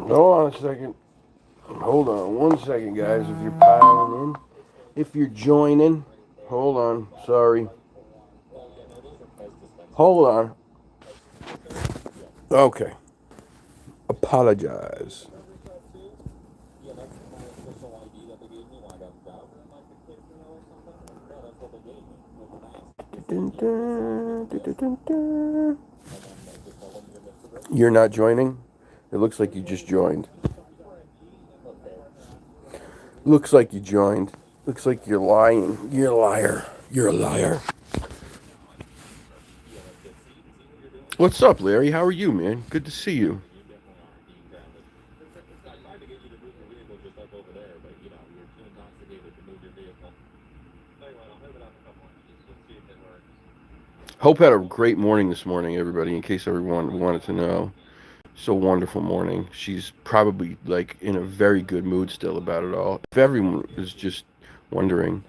Hold on a second. Hold on 1 second, guys. If you're piling in, if you're joining, hold on. Sorry. Hold on. Okay. Apologize. You're not joining? It looks like you just joined. Looks like you joined. Looks like you're lying. You're a liar. You're a liar. What's up, Larry? How are you, man? Good to see you. Hope had a great morning this morning, everybody, in case everyone wanted to know. So wonderful morning. She's probably like in a very good mood still about it all. If everyone is just wondering,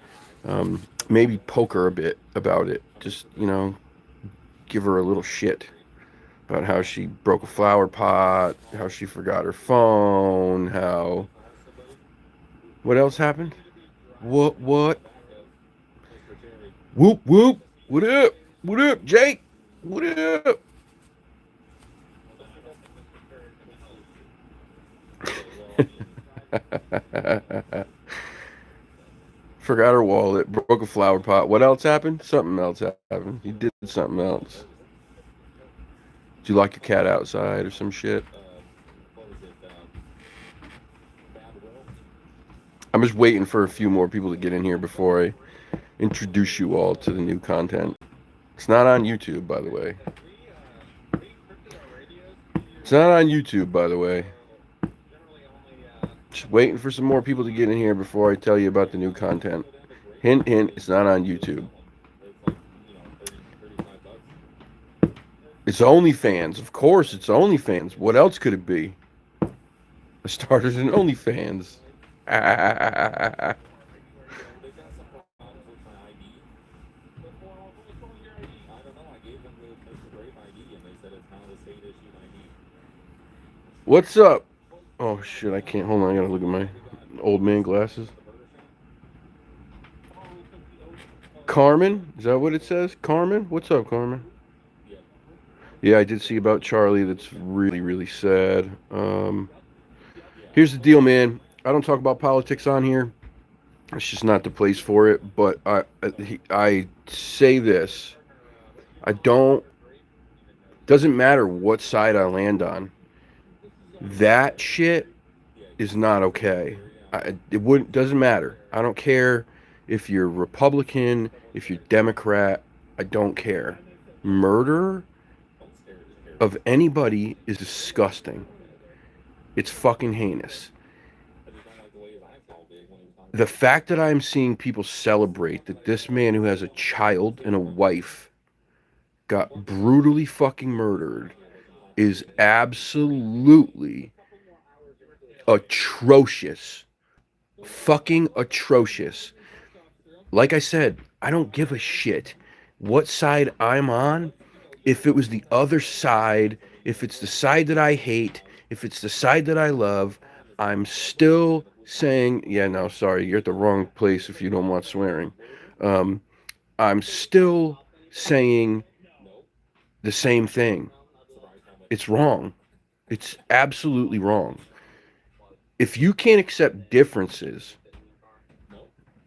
maybe poke her a bit about it. Just, give her a little shit about how she broke a flower pot, how she forgot her phone, how. What else happened? What? Whoop, whoop. What up? What up, Jake? What up? Forgot her wallet, broke a flower pot. What else happened? Something else happened. He did something else. Did you lock your cat outside or some shit? I'm just waiting for a few more people to get in here before I introduce you all to the new content. It's not on YouTube, by the way. It's not on YouTube, by the way. Just waiting for some more people to get in here before I tell you about the new content. Hint, hint, it's not on YouTube. It's OnlyFans. Of course, it's OnlyFans. What else could it be? The starters in OnlyFans. What's up? Oh shit, I can't. Hold on, I gotta look at my old man glasses. Carmen? Is that what it says? Carmen? What's up, Carmen? Yeah, I did see about Charlie. That's really, really sad. Here's the deal, man. I don't talk about politics on here. It's just not the place for it. But I say this. I don't. Doesn't matter what side I land on. That shit is not okay. It wouldn't. Doesn't matter. I don't care if you're Republican, if you're Democrat. I don't care. Murder of anybody is disgusting. It's fucking heinous. The fact that I'm seeing people celebrate that this man who has a child and a wife got brutally fucking murdered is absolutely atrocious. Fucking atrocious. Like I said, I don't give a shit what side I'm on. If it was the other side, if it's the side that I hate, if it's the side that I love, I'm still saying, yeah, no, sorry, you're at the wrong place if you don't want swearing. Um, I'm still saying the same thing. It's wrong. It's absolutely wrong. If you can't accept differences,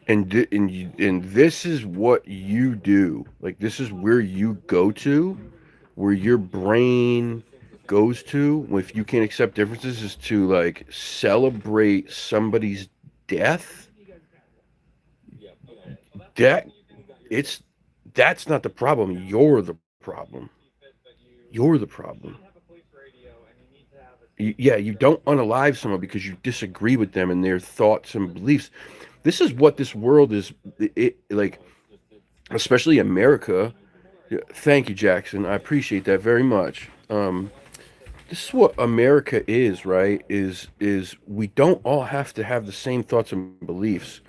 and this is what you do, like this is where you go to, where your brain goes to, if you can't accept differences, is to like celebrate somebody's death. That it's that's not the problem. You're the problem. You're the problem. Yeah, you don't unalive someone because you disagree with them and their thoughts and beliefs. This is what this world is. Like, especially America. Thank you, Jackson. I appreciate that very much. This is what America is, right? Is we don't all have to have the same thoughts and beliefs.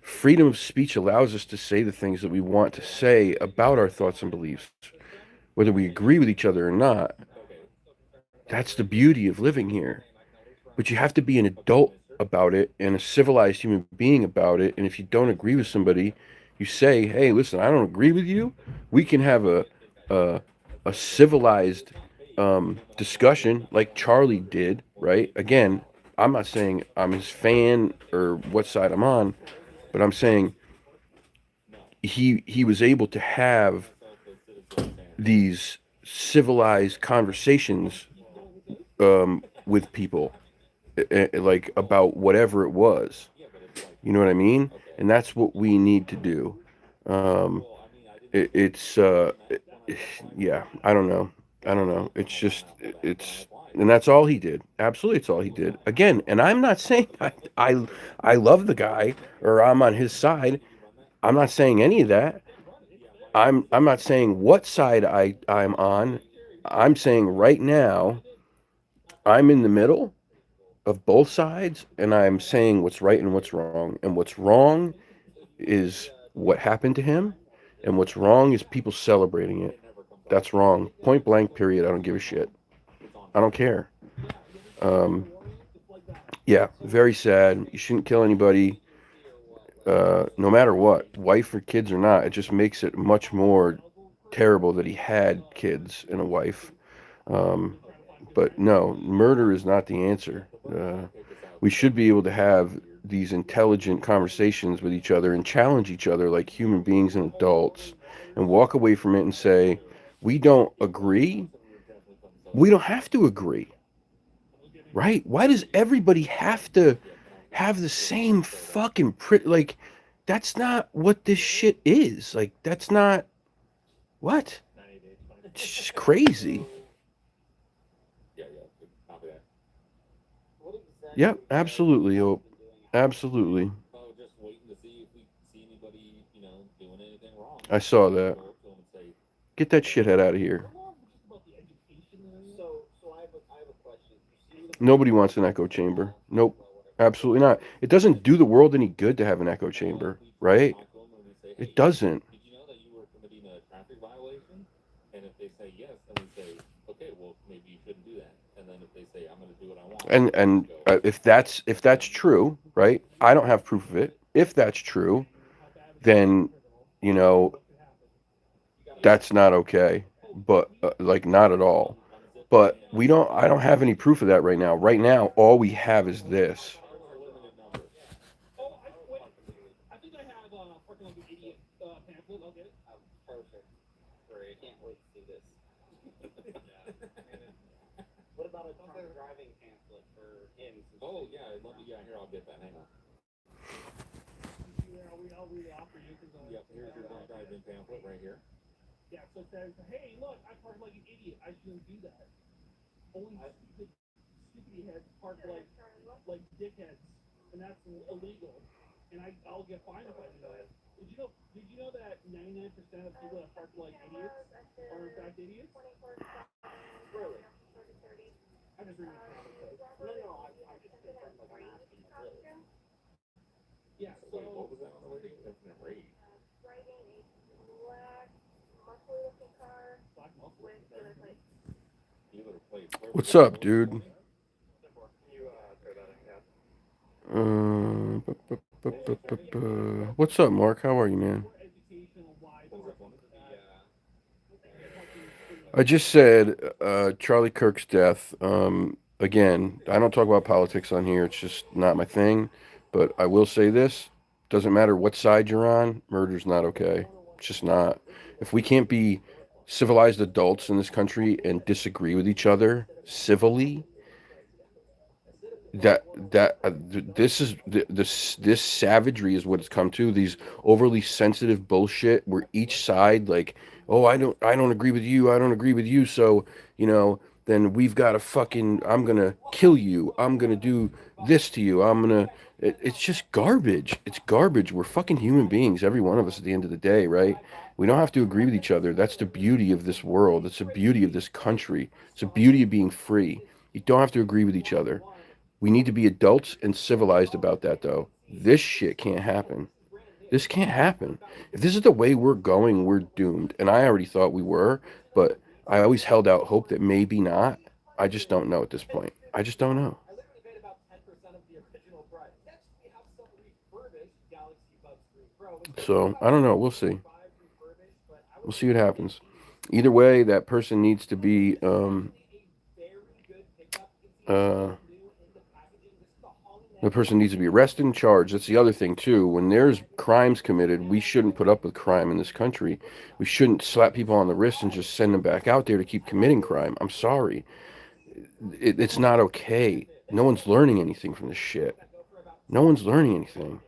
Freedom of speech allows us to say the things that we want to say about our thoughts and beliefs, whether we agree with each other or not. That's the beauty of living here. but you have to be an adult about it and a civilized human being about it. And if you don't agree with somebody, you say, "Hey, listen, I don't agree with you. We can have a, a civilized discussion like Charlie did, right?" Again, I'm not saying I'm his fan or what side I'm on, but I'm saying he was able to have these civilized conversations with people, like about whatever it was. You know what I mean? And that's what we need to do. Um, it's yeah. I don't know. I don't know. It's just it's and that's all he did. Absolutely, it's all he did. Again, and I'm not saying I love the guy or I'm on his side. I'm not saying any of that. I'm not saying what side I'm on. I'm saying right now I'm in the middle of both sides and I'm saying what's right and what's wrong. And what's wrong is what happened to him and what's wrong is people celebrating it. That's wrong. Point blank period. I don't give a shit. I don't care. Um, yeah, very sad. You shouldn't kill anybody, no matter what, wife or kids or not. It just makes it much more terrible that he had kids and a wife. Um, but no, murder is not the answer. We should be able to have these intelligent conversations with each other and challenge each other like human beings and adults and walk away from it and say, we don't agree. We don't have to agree, right? Why does everybody have to have the same fucking like that's not what this shit is. Like that's not what? It's just crazy. Yep, absolutely, Hope. Absolutely. I saw that. Get that shithead out of here. Nobody wants an echo chamber. Nope. Absolutely not. It doesn't do the world any good to have an echo chamber, right? It doesn't. And if that's true, right? I don't have proof of it. If that's true, then you know that's not okay. But like not at all. But we don't. I don't have any proof of that right now. Right now, all we have is this. What's up, dude? What's up, Mark? How are you, man? I just said Charlie Kirk's death. Again, I don't talk about politics on here. It's just not my thing. But I will say this: doesn't matter what side you're on, murder's not okay. It's just not. If we can't be civilized adults in this country and disagree with each other civilly, that this is this savagery is what it's come to. These overly sensitive bullshit where each side like, oh, I don't agree with you, I don't agree with you, so you know then we've got to fucking, I'm gonna kill you, I'm gonna do this to you, it's just garbage. It's garbage. We're fucking human beings, every one of us at the end of the day, right? We don't have to agree with each other. That's the beauty of this world. It's the beauty of this country. It's the beauty of being free. You don't have to agree with each other. We need to be adults and civilized about that, though. This shit can't happen. This can't happen. If this is the way we're going, we're doomed. And I already thought we were, but I always held out hope that maybe not. I just don't know at this point. I just don't know. So I don't know. We'll see. We'll see what happens. Either way, that person needs to be uh, the person needs to be arrested and charged. That's the other thing too. When there's crimes committed, we shouldn't put up with crime in this country. We shouldn't slap people on the wrist and just send them back out there to keep committing crime. I'm sorry. It's not okay. No one's learning anything from this shit. No one's learning anything.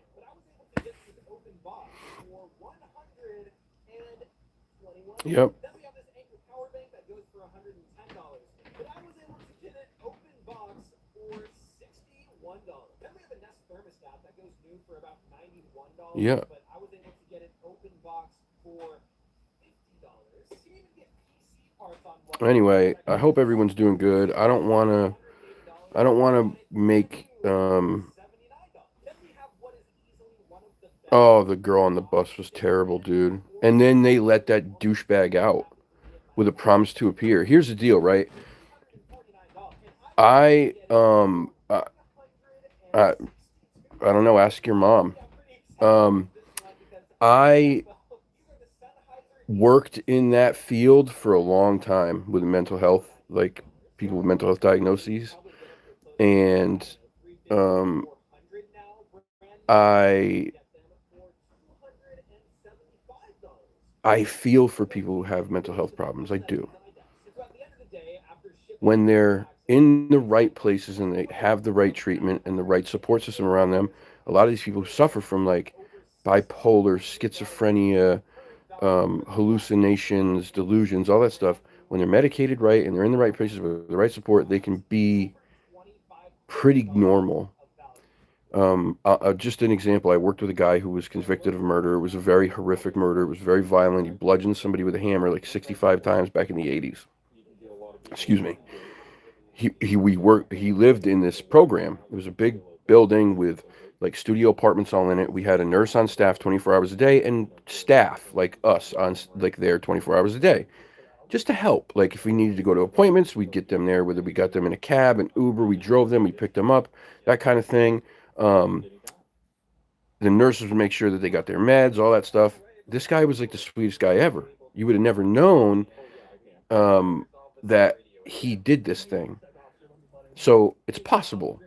Yep. Yeah. Anyway, I hope everyone's doing good. I don't want to. I don't want to make. Oh, the girl on the bus was terrible, dude. And then they let that douchebag out with a promise to appear. Here's the deal, right? I I, I don't know. Ask your mom. Um, I worked in that field for a long time with mental health, like people with mental health diagnoses, and um, I I feel for people who have mental health problems. I do. When they're in the right places and they have the right treatment and the right support system around them, a lot of these people suffer from like bipolar, schizophrenia, hallucinations, delusions, all that stuff. When they're medicated right and they're in the right places with the right support, they can be pretty normal. Just an example, I worked with a guy who was convicted of murder. It was a very horrific murder. It was very violent. He bludgeoned somebody with a hammer like 65 times back in the 80s. Excuse me. He lived in this program. It was a big building with like studio apartments all in it. We had a nurse on staff 24 hours a day and staff like us on like there 24 hours a day just to help. Like if we needed to go to appointments, we'd get them there. Whether we got them in a cab, an Uber, we drove them, we picked them up, that kind of thing. Um, the nurses would make sure that they got their meds, all that stuff. This guy was like the sweetest guy ever. You would have never known um, that he did this thing. So it's possible.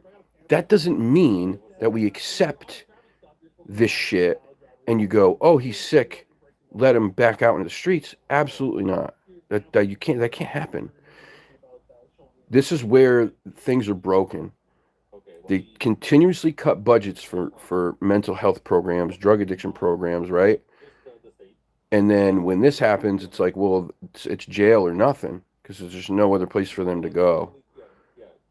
That doesn't mean that we accept this shit and you go, oh, he's sick, let him back out into the streets. Absolutely not. That you can't. That can't happen. This is where things are broken. They continuously cut budgets for mental health programs, drug addiction programs, right? And then when this happens, it's like, well, it's jail or nothing because there's just no other place for them to go.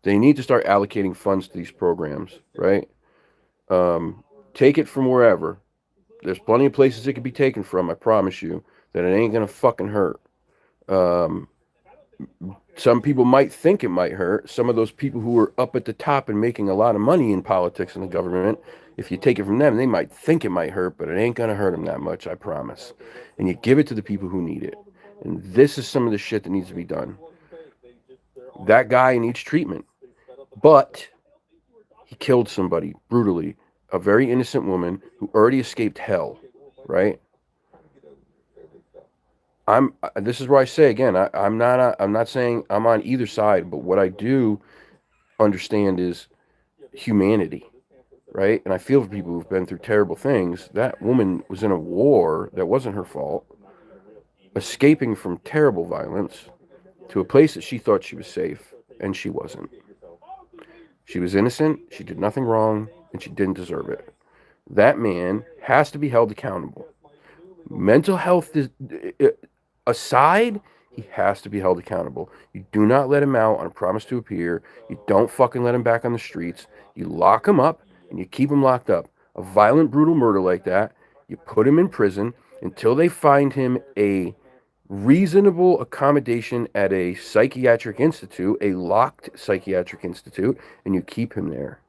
They need to start allocating funds to these programs, right? Take it from wherever. There's plenty of places it could be taken from. I promise you that it ain't gonna fucking hurt. Um, some people might think it might hurt. Some of those people who are up at the top and making a lot of money in politics and the government, if you take it from them, they might think it might hurt, but it ain't gonna hurt them that much. I promise. And you give it to the people who need it. And this is some of the shit that needs to be done. That guy needs treatment, but he killed somebody brutally, a very innocent woman who already escaped hell, right? This is where I say again, I'm not saying I'm on either side, but what I do understand is humanity, right? And I feel for people who've been through terrible things. That woman was in a war that wasn't her fault, escaping from terrible violence to a place that she thought she was safe, and she wasn't. She was innocent, she did nothing wrong, and she didn't deserve it. That man has to be held accountable. Mental health is aside, he has to be held accountable. You do not let him out on a promise to appear. You don't fucking let him back on the streets. You lock him up and you keep him locked up. A violent, brutal murder like that, you put him in prison until they find him a reasonable accommodation at a psychiatric institute, a locked psychiatric institute, and you keep him there.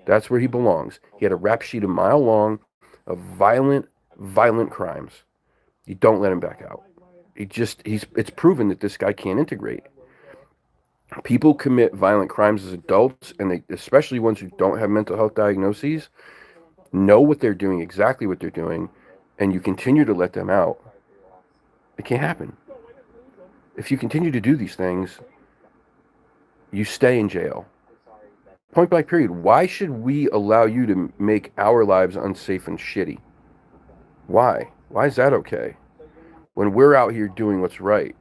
That's where he belongs. He had a rap sheet a mile long of violent crimes. You don't let him back out. It's proven that this guy can't integrate. People commit violent crimes as adults, and they, especially ones who don't have mental health diagnoses, know what they're doing, exactly what they're doing, and you continue to let them out, it can't happen. If you continue to do these things, you stay in jail. Point blank period. Why should we allow you to make our lives unsafe and shitty? Why? Why is that okay? When we're out here doing what's right,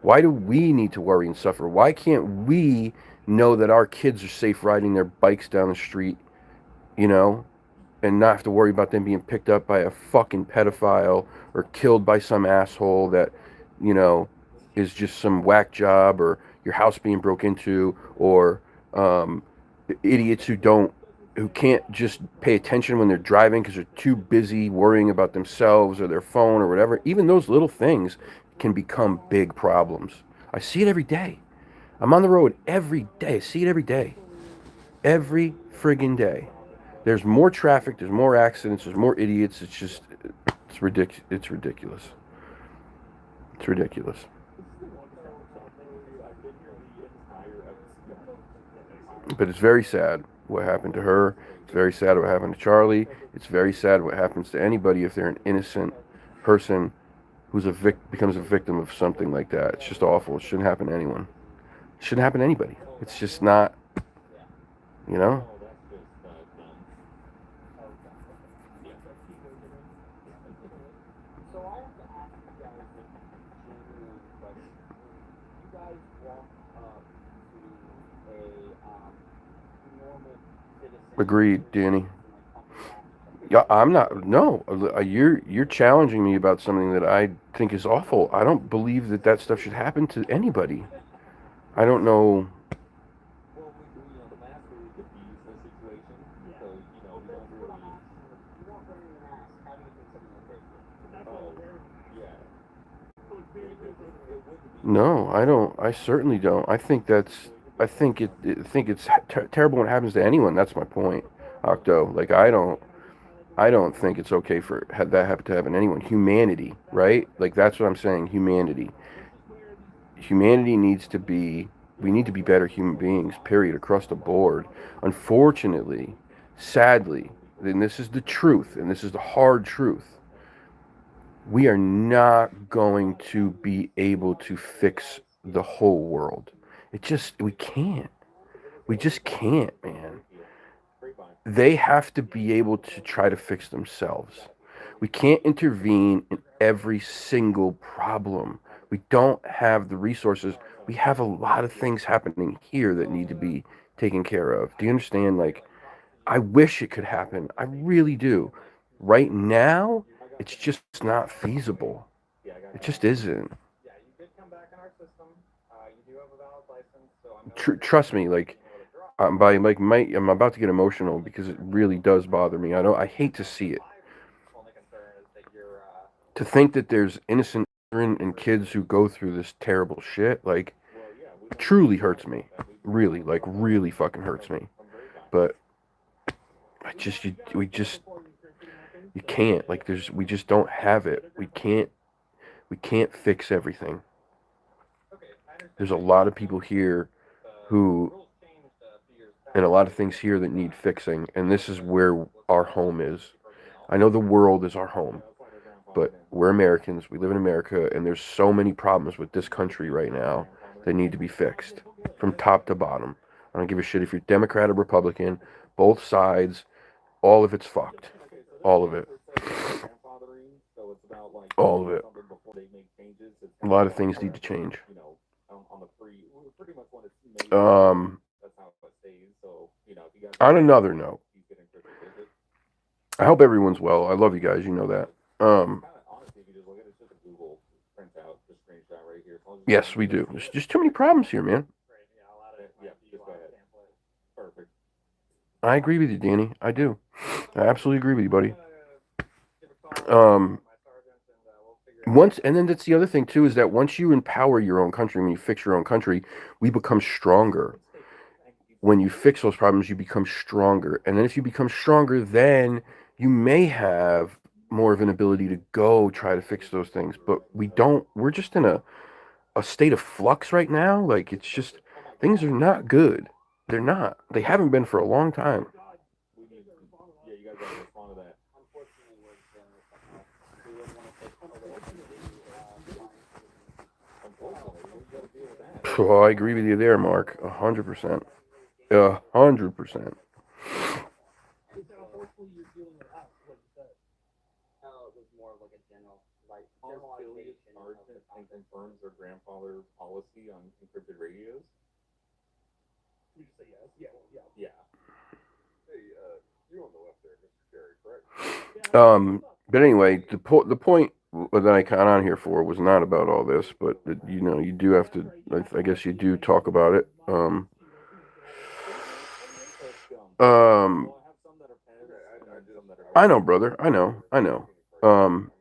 why do we need to worry and suffer? Why can't we know that our kids are safe riding their bikes down the street, you know, and not have to worry about them being picked up by a fucking pedophile or killed by some asshole that, you know, is just some whack job, or your house being broke into, or um, idiots who can't just pay attention when they're driving because they're too busy worrying about themselves or their phone or whatever. Even those little things can become big problems. I see it every day. I'm on the road every day. I see it every day. Every friggin' day. There's more traffic, there's more accidents, there's more idiots. It's ridiculous. It's ridiculous. It's ridiculous. But it's very sad what happened to her. It's very sad what happened to Charlie. It's very sad what happens to anybody if they're an innocent person who's becomes a victim of something like that. It's just awful. It shouldn't happen to anyone. It shouldn't happen to anybody. It's just not, you know? Agreed, Danny. Yeah, I'm not. No, you're challenging me about something that I think is awful. I don't believe that stuff should happen to anybody. I don't know. No, I don't. I certainly don't. I think that's. I think it's terrible when it happens to anyone. That's my point, Octo. Like I don't. I don't think it's okay for that happen to happen to anyone. Humanity, right? Like that's what I'm saying. Humanity. Humanity needs to be. We need to be better human beings. Period. Across the board. Unfortunately, sadly, and this is the truth, and this is the hard truth. We are not going to be able to fix the whole world. We can't. We just can't, man. They have to be able to try to fix themselves. We can't intervene in every single problem. We don't have the resources. We have a lot of things happening here that need to be taken care of. Do you understand? Like, I wish it could happen. I really do. Right now, it's just not feasible. It just isn't. Trust me, like I'm about to get emotional because it really does bother me. I hate to see it. To think that there's innocent children and kids who go through this terrible shit, like, it truly hurts me. Really, like, really fucking hurts me. But we just, you can't. Like, we just don't have it. We can't fix everything. There's a lot of people here who, and a lot of things here that need fixing, and this is where our home is. I know the world is our home, but we're Americans. We live in America, and there's so many problems with this country right now that need to be fixed from top to bottom. I don't give a shit if you're Democrat or Republican. Both sides, all of it's fucked. All of it. All of it. A lot of things need to change. Um, on another note, I hope everyone's well. I love you guys. You know that. Yes, we do. There's just too many problems here, man. I agree with you, Danny. I do. I absolutely agree with you, buddy. Um, and then that's the other thing too, is that once you empower your own country, when you fix your own country, we become stronger. When you fix those problems, you become stronger. And then if you become stronger, then you may have more of an ability to go try to fix those things. But we're just in a state of flux right now. Like, it's just, things are not good. They're not. They haven't been for a long time. Well, I agree with you there, Mark. 100%. 100%. Paul Philly Sergeant and confirms their grandfather policy on encrypted radios. Yeah. You're on the left there, Mr. Carrie, correct? But anyway, the point that I got on here for was not about all this, but you do have to. I guess you do talk about it. Um, I know, brother. I know. I know. Um,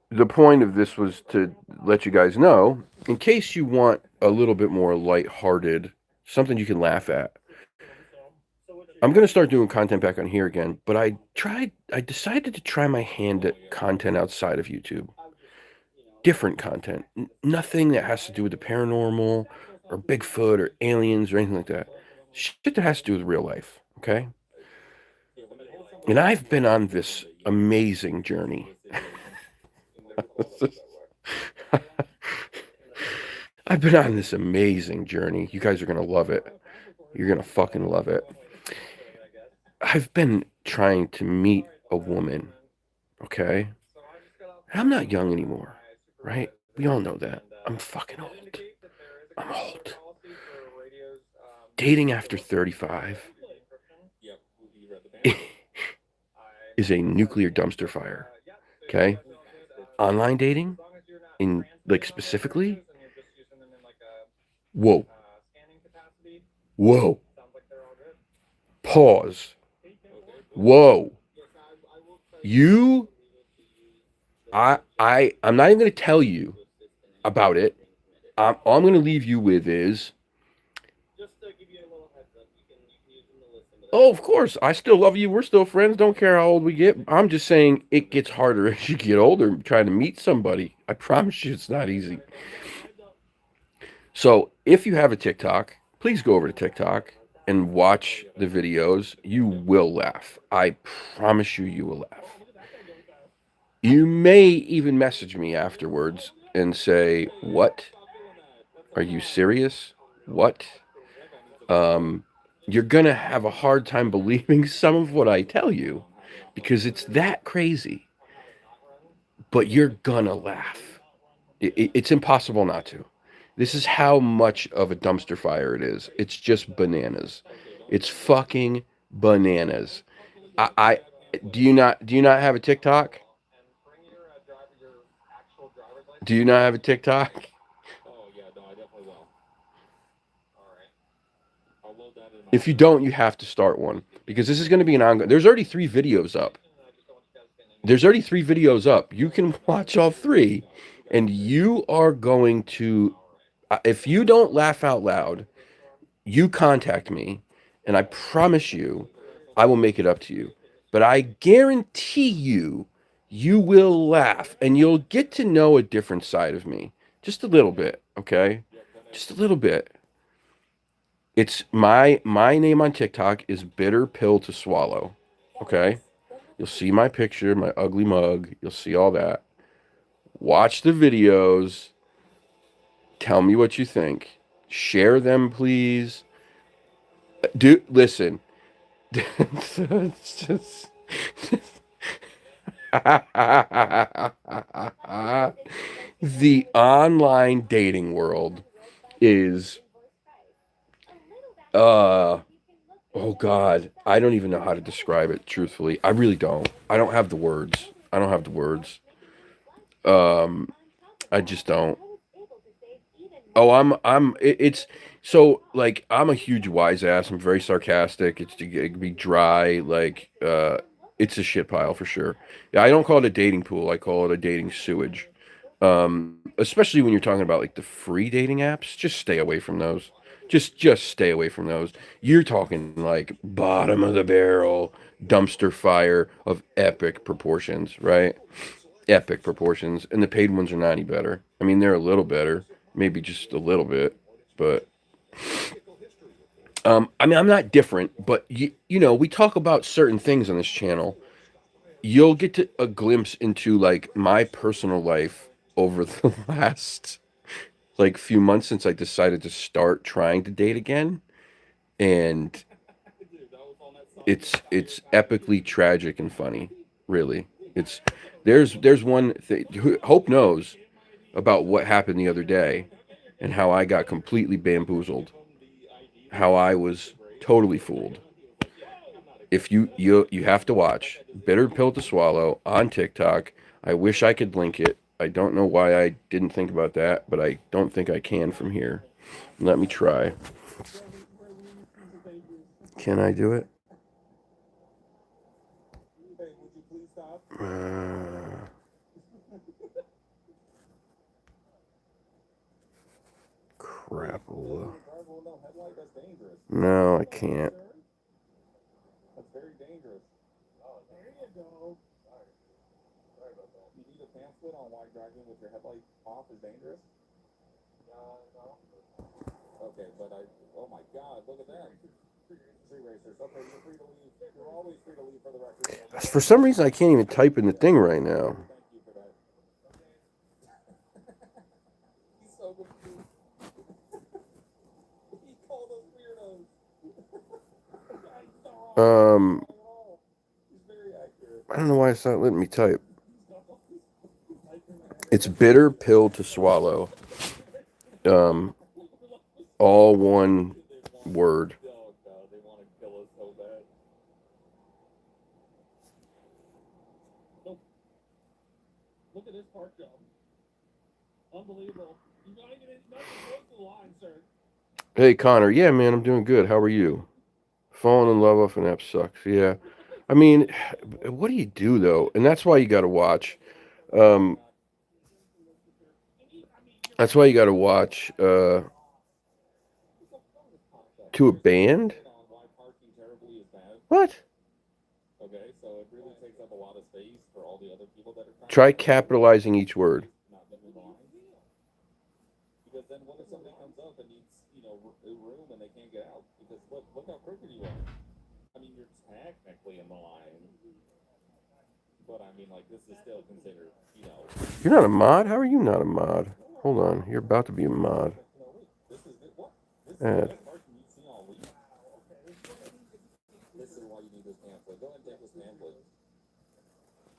the point of this was to let you guys know, in case you want a little bit more lighthearted, something you can laugh at. I'm gonna start doing content back on here again, but I decided to try my hand at content outside of YouTube. Different content, nothing that has to do with the paranormal or Bigfoot or aliens or anything like that. Shit that has to do with real life, okay? And I've been on this amazing journey. I've been on this amazing journey. You guys are gonna love it. You're gonna fucking love it. I've been trying to meet a woman, okay? I'm not young anymore, right? We all know that. I'm fucking old. I'm old. Dating after 35 is a nuclear dumpster fire, okay? Online dating, in like specifically, whoa. Whoa. Pause. Whoa. You I'm not even going to tell you about it. All I'm going to leave you with is, oh, of course, I still love you. We're still friends. Don't care how old we get. I'm just saying it gets harder as you get older trying to meet somebody. I promise you it's not easy. So if you have a TikTok, please go over to TikTok and watch the videos. You will laugh. I promise you, you will laugh. You may even message me afterwards and say, "What? Are you serious? What?" You're gonna have a hard time believing some of what I tell you because it's that crazy. But you're gonna laugh. It's impossible not to. This is how much of a dumpster fire it is. It's just bananas. It's fucking bananas. I do you not have a TikTok? Do you not have a TikTok? Oh yeah, no, I definitely will. I'll load that in my. If you don't, you have to start one because this is going to be an ongoing. There's already 3 videos up. There's already 3 videos up. You can watch all 3, and you are going to. If you don't laugh out loud, you contact me, and I promise you, I will make it up to you. But I guarantee you, you will laugh, and you'll get to know a different side of me, just a little bit, okay? Just a little bit. It's my name on TikTok is Bitter Pill to Swallow, okay? You'll see my picture, my ugly mug. You'll see all that. Watch the videos. Tell me what you think. Share them, please. Do listen. It's just the online dating world is oh god, I don't even know how to describe it truthfully. I really don't. I don't have the words. I don't have the words. Um I just don't. Oh, it's so like I'm a huge wise ass. I'm very sarcastic. It can be dry. Like it's a shit pile for sure. Yeah, I don't call it a dating pool. I call it a dating sewage. Especially when you're talking about like the free dating apps. Just stay away from those. Just stay away from those. You're talking like bottom of the barrel dumpster fire of epic proportions, right? Epic proportions, and the paid ones are not any better. I mean, they're a little better, maybe just a little bit, but I mean, I'm not different, but we talk about certain things on this channel. You'll get a glimpse into like my personal life over the last like few months since I decided to start trying to date again, and it's epically tragic and funny. Really, it's there's one thing. Hope knows about what happened the other day, and how I got completely bamboozled, how I was totally fooled. If you have to watch Bitter Pill to Swallow on TikTok. I wish I could link it. I don't know why I didn't think about that, but I don't think I can from here. Let me try. Can I do it? Crapola. No, I can't. That's very dangerous. There you go. You need a pamphlet on why driving with your headlight off is dangerous? No. Okay, but oh my God, look at that. Tree racers. Okay, you're free to leave. You're always free to leave for the record. For some reason, I can't even type in the thing right now. Thank you for that. He's so confused. He called us weirdos. He's very accurate. I don't know why it's not letting me type. It's Bitter Pill to Swallow. All one word. Oh God, they want to kill us so bad. Nope. Look at this park job. Unbelievable. You got even nothing close to the line, sir. Hey Connor, yeah man, I'm doing good. How are you? Falling in love off an app sucks. Yeah, I mean, what do you do though? And that's why you got to watch. Um, that's why you got to watch. To a band? What? Okay, so it really takes up a lot of space for all the other people that are Try capitalizing each word. Because then what if somebody comes up and needs, room and they can't get out? Because look how crooked you are. I mean, you're technically in the line. But I mean, like, this is still considered, You're not a mod? How are you not a mod? Hold on, you're about to be a mod. This is what? Add. This is why you need this pamphlet. Go ahead and take this pamphlet.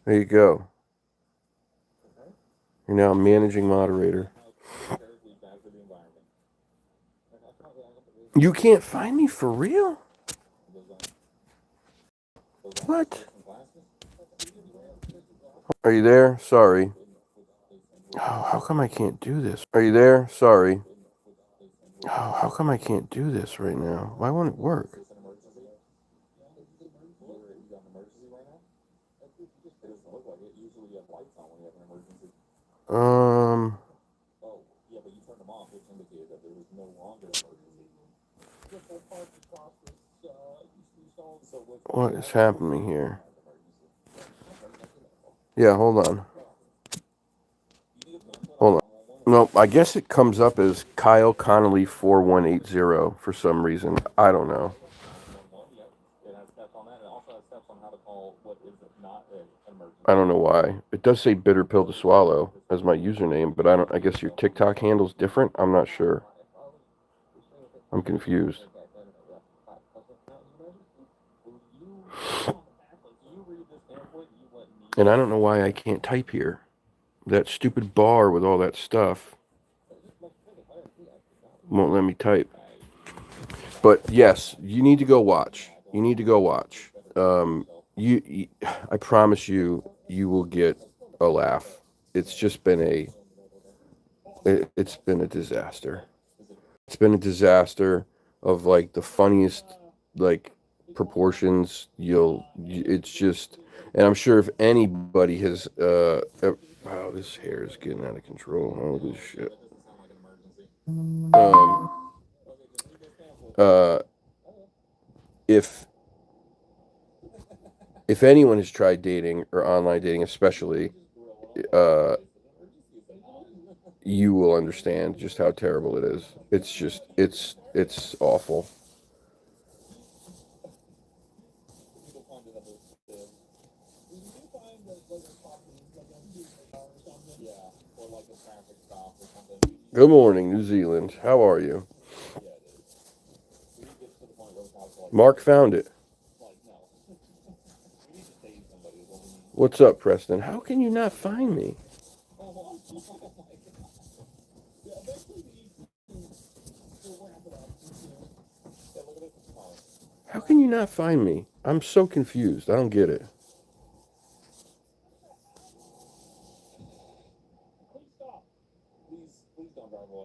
There you go. You're now managing moderator. You can't find me for real? What? Are you there? Sorry. Oh, how come I can't do this? Are you there? Sorry. Oh, how come I can't do this right now? Why won't it work? Oh, yeah, but you turned them off, which indicated that there was no longer an emergency. What is happening here? Yeah, hold on. Hold on. Nope, I guess it comes up as Kyle Connolly 4180 for some reason. I don't know. I don't know why. It does say Bitter Pill to Swallow as my username, but I guess your TikTok handle's different? I'm not sure. I'm confused. And I don't know why I can't type here. That stupid bar with all that stuff won't let me type. But yes, you need to go watch. You need to go watch. I promise you, you will get a laugh. It's just been it's been a disaster. It's been a disaster of like the funniest like proportions. It's just, and I'm sure if anybody has, wow, this hair is getting out of control. Holy shit. Uh, if anyone has tried dating or online dating, especially, you will understand just how terrible it is. It's just, it's awful. Yeah, or like a traffic stop or something. Good morning, New Zealand. How are you? Mark found it. What's up, Preston? How can you not find me? How can you not find me? I'm so confused. I don't get it.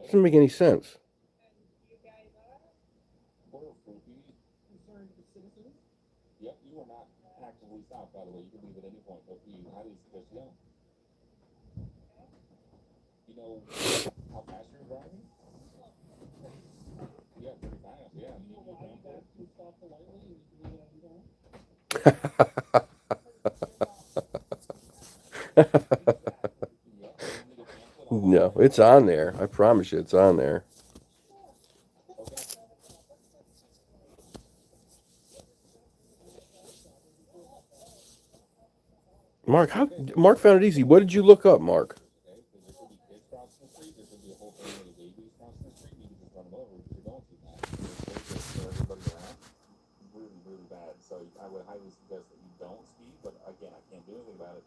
Doesn't make any sense. Yep, you are not actively stopped, by the way. You can leave at any point, but we highly suggest you don't. You know how fast you're driving? Yeah, pretty fast. Yeah, you can stop politely. No, it's on there. I promise you, it's on there. Mark, how Mark found it easy. What did you look up, Mark? Really bad. So I would highly suggest that you don't speed, but again, I can't do anything about it.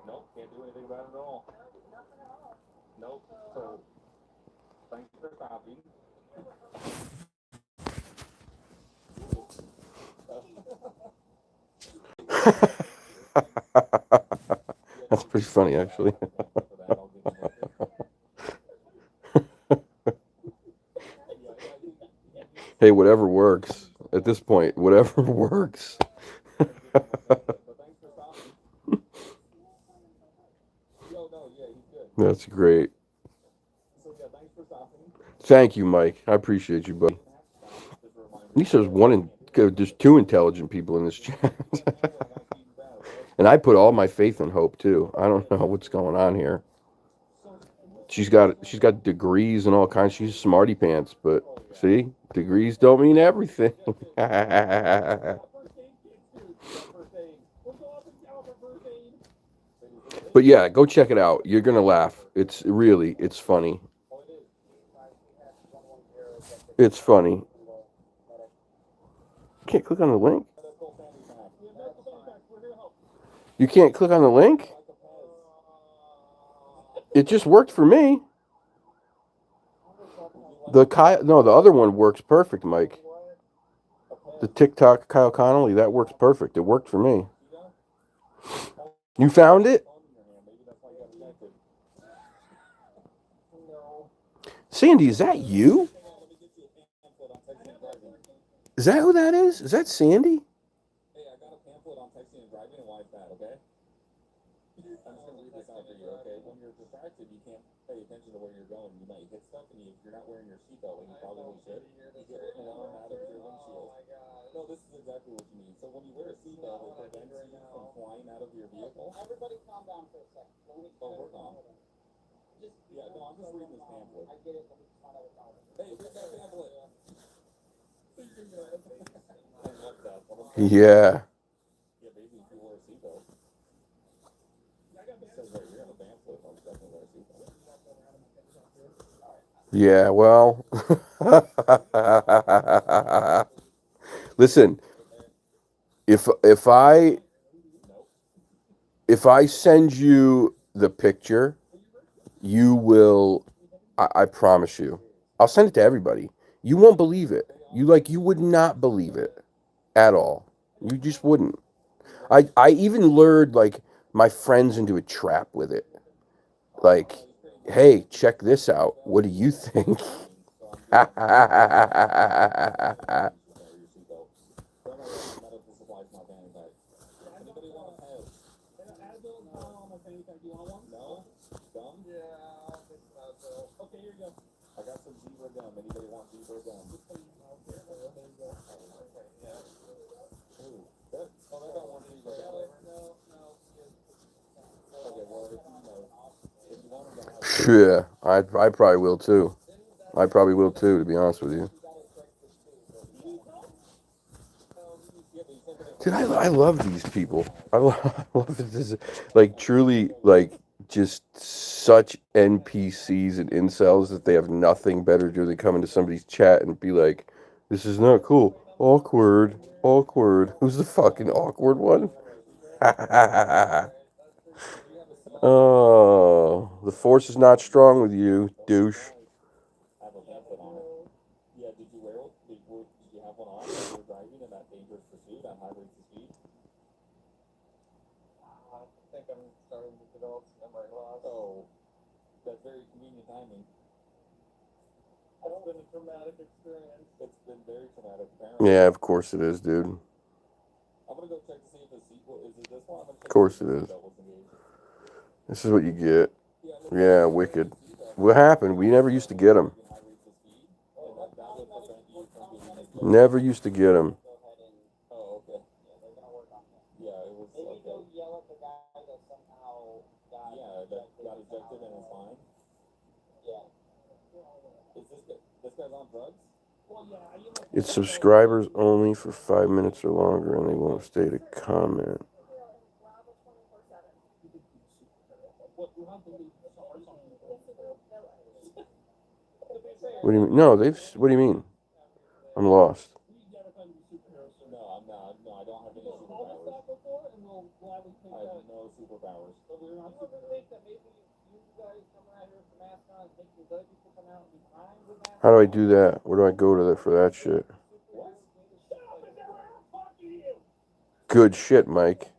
Nope, can't do anything about it at all. Nope. So thank you for stopping. That's pretty funny, actually. Hey, whatever works. At this point, whatever works. That's great. Thank you, Mike. I appreciate you, buddy. At least there's two intelligent people in this chat. And I put all my faith and hope too. I don't know what's going on here. She's got degrees and all kinds. She's smarty pants, but see, degrees don't mean everything. But yeah, go check it out. You're gonna laugh. It's funny. It's funny. Can't click on the link. You can't click on the link. It just worked for me. The other one works perfect, Mike. The TikTok Kyle Connolly, that works perfect. It worked for me. You found it? Sandy, is that you? Is that who that is? Is that Sandy? Hey, I got a pamphlet on texting and driving and why it's bad, okay? I'm just gonna read this out for you, okay? When you're distracted, you can't pay attention to where you're going. You might hit stuff, and if you're not wearing your seatbelt, like you probably should, you get an alarm out of your windshield. No, this is exactly what you need. So when you wear a seatbelt, it prevents you from flying out of your vehicle. Everybody calm down for a second. Oh, we're calm. Yeah, no, I'm just reading this pamphlet. I get it, but it's not how it's. Hey, read that pamphlet. Yeah. Yeah, well. Listen, if I send you the picture, you will I promise you. I'll send it to everybody. You won't believe it. You would not believe it at all. You just wouldn't. I even lured like my friends into a trap with it. Like, hey, check this out. What do you think? I got some zebra gum. Anybody want zebra gum? Yeah, I probably will too. I probably will too, to be honest with you. Dude, I love these people. I love this. Like, truly, like, just such NPCs and incels that they have nothing better to do than come into somebody's chat and be like, this is not cool. Awkward. Awkward. Who's the fucking awkward one? Oh, the force is not strong with you, douche. I have a pamphlet on it. Yeah, did you wear it? Did you have one on when you were driving in that dangerous pursuit on high rates of speed? I think I'm starting to develop some memory loss. Oh, that's very convenient timing. It's been a traumatic experience. It's been very traumatic, apparently. Yeah, of course it is, dude. I'm gonna go check to see if the sequel is it this one. I'm gonna check Of course to it see if is. the seatbelt was engaged. This is what you get. Yeah, look, Yeah, wicked. What happened? We never used to get them. high rates of speed, and that would prevent you from being ejected. Never used to get them. Oh, okay. Yeah, it was okay. Go yell at the guy that somehow got ejected and is fine. Yeah. Is this guy's on drugs? It's subscribers only for 5 minutes or longer, and they won't stay to comment. What do you mean? No, they've. What do you mean? I'm lost. No, I'm not. No, I don't have any superpowers. I have no superpowers. How do I do that? Where do I go to for that shit? Good shit, Mike.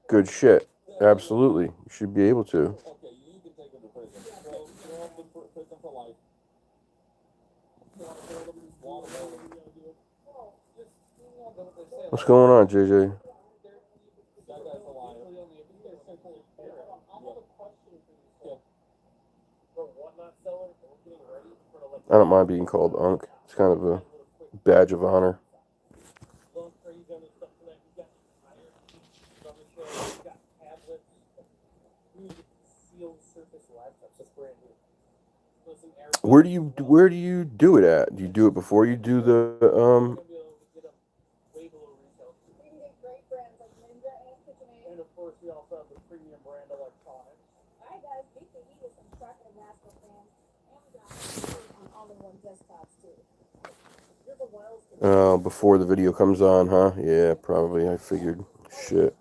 Good shit. Absolutely. You should be able to. Okay, you can take him to prison. Throw him to prison for life. What's going on, JJ? That guy's a liar. I don't mind being called Unc. It's kind of a badge of honor. Where do you do it at? Do you do it before you do the And of course, we also have the premium brand electronics. Hi guys, big the some truck and NASCAR fans. Amazon on all-in-one desktops too. You're the Wells. before the video comes on, huh? Yeah, probably. I figured. Shit.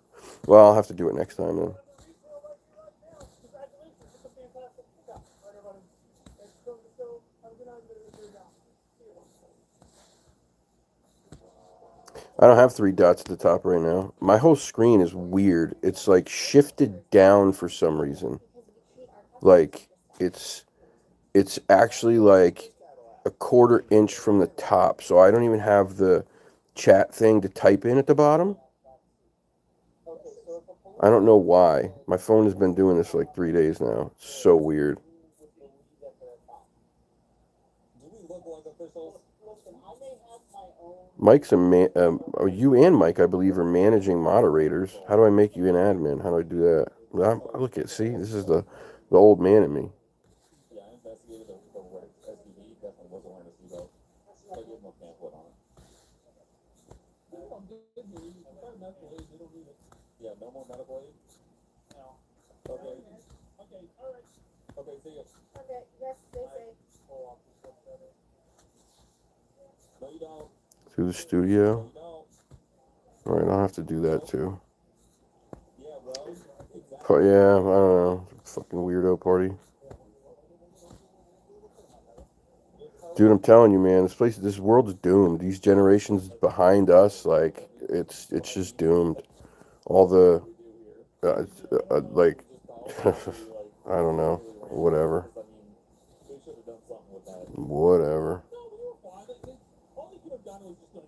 Well, I'll have to do it next time then. I don't have 3 dots at the top right now. My whole screen is weird. It's like shifted down for some reason. Like it's actually like a 1/4 inch from the top, so I don't even have the chat thing to type in at the bottom. I don't know why. My phone has been doing this for like 3 days now. It's so weird. Do we look like officials? Mike's a man. You and Mike, I believe, are managing moderators. How do I make you an admin? How do I do that? Look at, see, this is the old man in me. Yeah, I investigated the wreck SUV. Definitely wasn't wearing a seatbelt. I gave him a pamphlet on it. Yeah, no more medical aid? No. Okay. Okay, alright. Okay, see ya. Okay, yes, stay safe. No, you don't. Through the studio. No, you don't. All right, I'll have to do that too. Yeah, bro. Exactly. But yeah, I don't know. Fucking weirdo party. Dude, I'm telling you, man, this world is doomed. These generations behind us, like, it's just doomed. All the, like, I don't know, whatever. Whatever.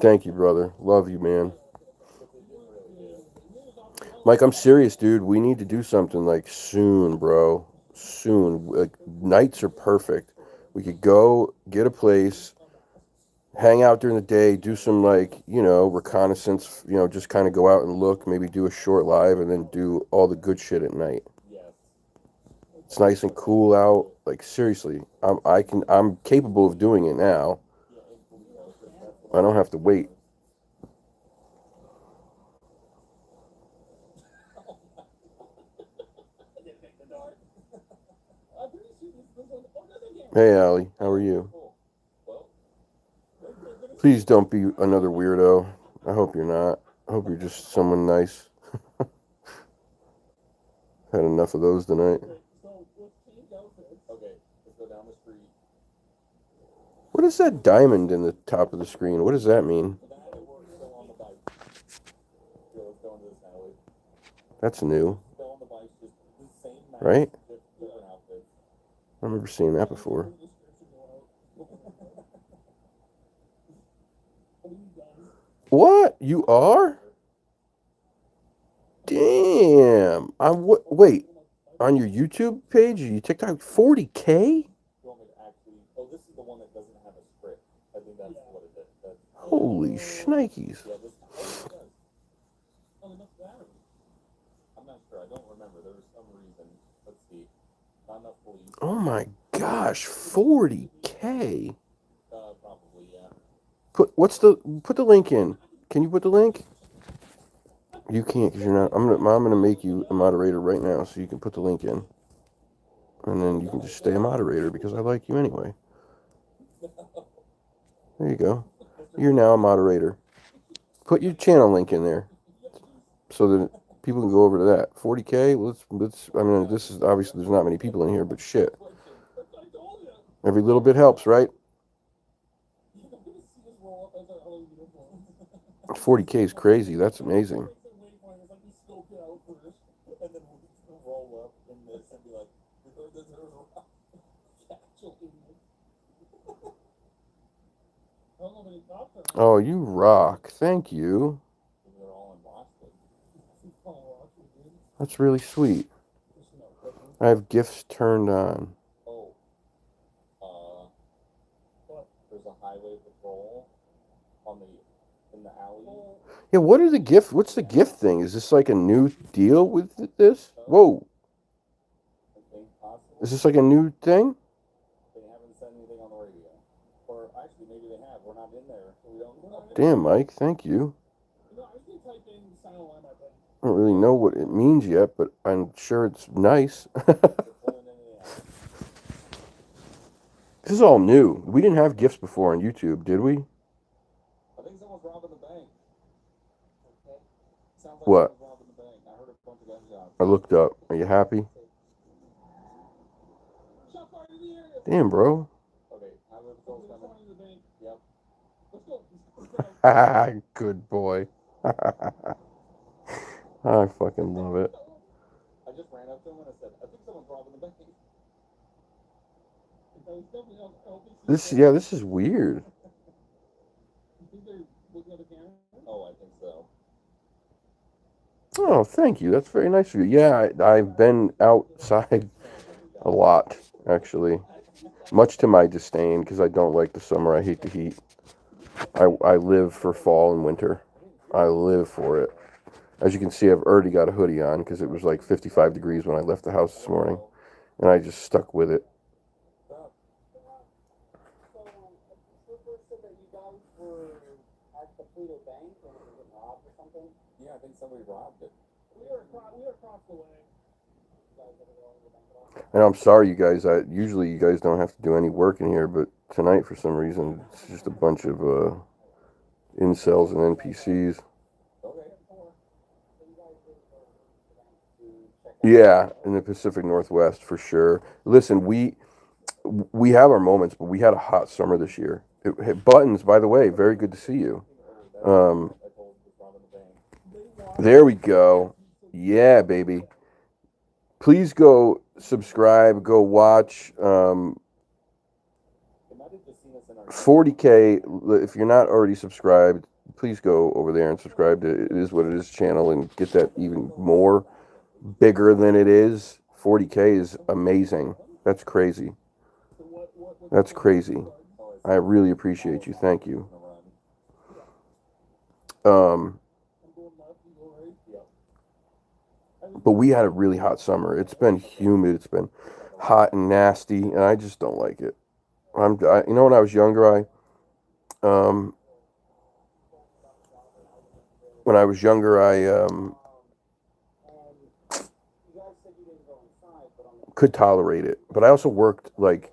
Thank you, brother. Love you, man. Mike, I'm serious, dude. We need to do something, like, soon, bro. Soon. Like, nights are perfect. We could go, get a place, hang out during the day, do some, like, reconnaissance, just kind of go out and look, maybe do a short live, and then do all the good shit at night. It's nice and cool out. Like, seriously, I'm capable of doing it now. I don't have to wait. Hey, Allie. How are you? Cool. Well, Please don't be another weirdo. I hope you're not. I hope you're just someone nice. Had enough of those tonight. okay, let's go down the street. What is that diamond in the top of the screen? What does that mean? That and we're still on the bike. So let's go into this alley. That's new, Still on the bike, just the same match, right? just different outfits. I've never seen that before. What? You are? Damn. Wait. On your YouTube page or your TikTok? 40K? You want me to actually? Oh, this is the one that doesn't have a script. I think that's what it is. Holy shnikes. Yeah, this. Oh, it does. Oh, enough battery. I'm not sure. I don't remember. There was some reason. Let's see. Not enough police. Oh my gosh, 40K. Probably, yeah. Put the link in. Can you put the link? You can't because you're not. I'm gonna make you a moderator right now so you can put the link in. And then you can just stay a moderator because I like you anyway. There you go. You're now a moderator. Put your channel link in there so that people can go over to that. 40K. Let's. I mean, this is obviously there's not many people in here, but shit. Every little bit helps, right? 40K is crazy. That's amazing. Oh, you rock. Thank you. That's really sweet. I have gifts turned on. Oh, there's a highway patrol in the alley. Yeah, what's the gift thing? Is this like a new deal with this? Whoa. Is this like a new thing? They haven't said anything on the radio. Or actually, maybe they have. We're not in there, so we don't know. Damn, Mike, thank you. I don't really know what it means yet, but I'm sure it's nice. This is all new. We didn't have gifts before on YouTube, did we? I think someone's robbing the bank. Sounds like What? someone's robbing the bank. I heard a bunch of gunshots. I looked up. Are you happy? Damn, bro. Okay, highway patrol's coming. Yep. Good boy. I fucking love it. I just ran up to him and I said, I think someone's robbing the bank. This is weird. Oh, I think so. Oh, thank you. That's very nice of you. Yeah, I've been outside a lot, actually. Much to my disdain, because I don't like the summer. I hate the heat. I live for fall and winter. I live for it. As you can see, I've already got a hoodie on, because it was like 55 degrees when I left the house this morning. And I just stuck with it. Yeah, I think somebody robbed it. We were across the way. And I'm sorry, you guys. Usually you guys don't have to do any work in here, but tonight, for some reason, it's just a bunch of incels and NPCs. Yeah, in the Pacific Northwest, for sure. Listen, we have our moments, but we had a hot summer this year. Buttons, by the way, very good to see you. There we go. Yeah, baby. Please go subscribe, go watch 40K. If you're not already subscribed, please go over there and subscribe to It Is What It Is channel and get that even more bigger than it is. 40K is amazing. That's crazy. That's crazy. I really appreciate you. Thank you. But we had a really hot summer. It's been humid. It's been hot and nasty, and I just don't like it. When I was younger, could tolerate it. But I also worked like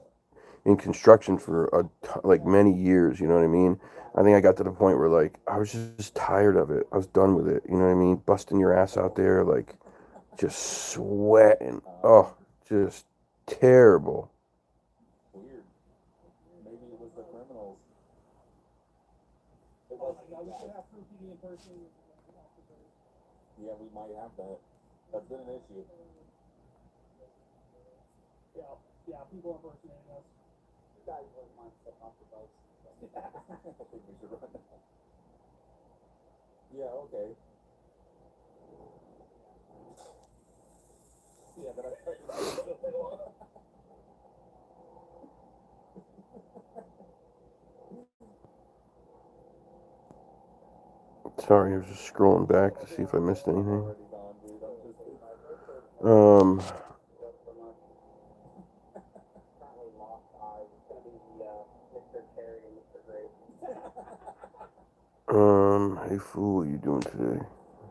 in construction for like many years. You know what I mean? I think I got to the point where like I was just tired of it. I was done with it. You know what I mean? Busting your ass out there, like just sweating. Oh, just terrible. Weird. Maybe it was the criminals. Yeah, we might have that. That's been an issue. Yeah, people impersonating us. You guys wouldn't mind stepping off the boats. I think we should run that. Yeah, okay. Yeah, but Sorry, I was just scrolling back to see if I missed anything. already gone, dude. I'm just Um, currently lost eyes. It's gonna be the Mr. Carrie and Mr. Grace. hey fool, what you doing today?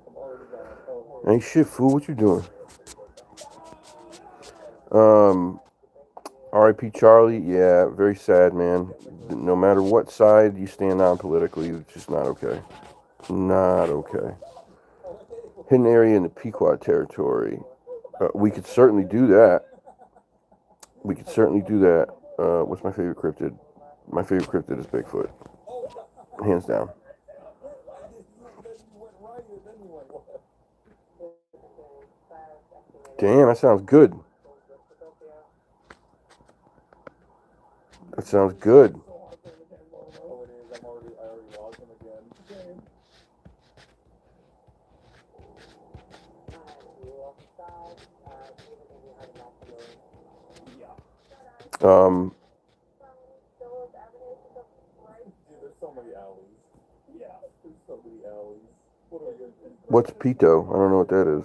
I'm already gone. Oh, Hey shit, fool, what you doing? R.I.P. Charlie, yeah, very sad, man. No matter what side you stand on politically, it's just not okay. Not okay. Hidden area in the Pequot territory. We could certainly do that. We could certainly do that. What's my favorite cryptid? My favorite cryptid is Bigfoot. Hands down. Damn, that sounds good. That sounds good. oh, it is. I already lost him again. Um, Dude, there's so many alleys. Yeah, there's so many alleys. What are we gonna do? what's Pito? I don't know what that is.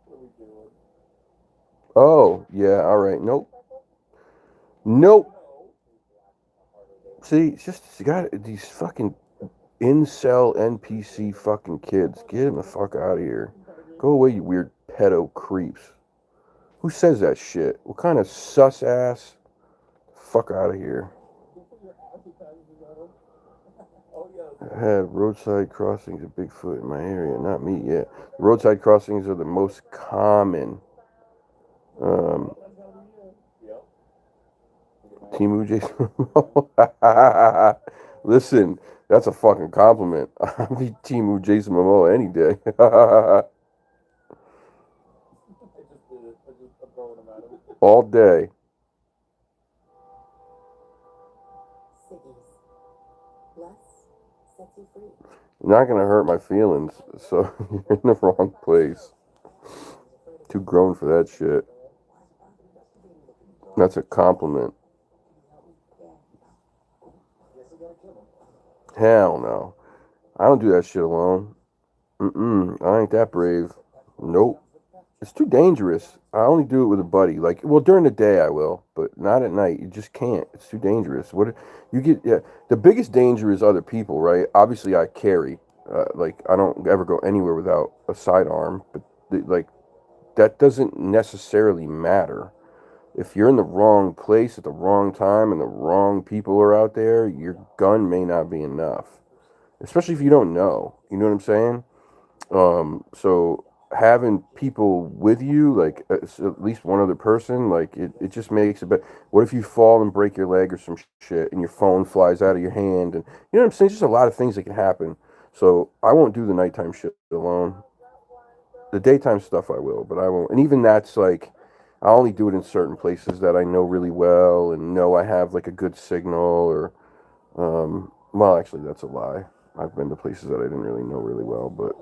What are we doing? Oh, yeah, alright. Nope. Nope. See, it's just you got these fucking incel NPC fucking kids. Get them the fuck out of here. Go away, you weird pedo creeps. Who says that shit? What kind of sus ass? Fuck out of here. I had roadside crossings of Bigfoot in my area. Not me yet. Roadside crossings are the most common. Timu Jason. Listen, that's a fucking compliment. I'll be Timu Jason Momoa any day. All day. You're not gonna hurt my feelings, so you're in the wrong place. Too grown for that shit. That's a compliment. Hell no. I don't do that shit alone. I ain't that brave. Nope. It's too dangerous. I only do it with a buddy. Like, well, during the day I will, but not at night. You just can't. It's too dangerous. What you get? Yeah, the biggest danger is other people, right? Obviously, I carry. Like, I don't ever go anywhere without a sidearm, but like that doesn't necessarily matter. If you're in the wrong place at the wrong time and the wrong people are out there, your gun may not be enough. Especially if you don't know. You know what I'm saying? So having people with you, like at least one other person, like it just makes it better. What if you fall and break your leg or some shit and your phone flies out of your hand? And you know what I'm saying? Just a lot of things that can happen. So I won't do the nighttime shit alone. The daytime stuff I will, but I won't. And even that's like, I only do it in certain places that I know really well and know I have like a good signal or, well, actually that's a lie. I've been to places that I didn't really know really well, but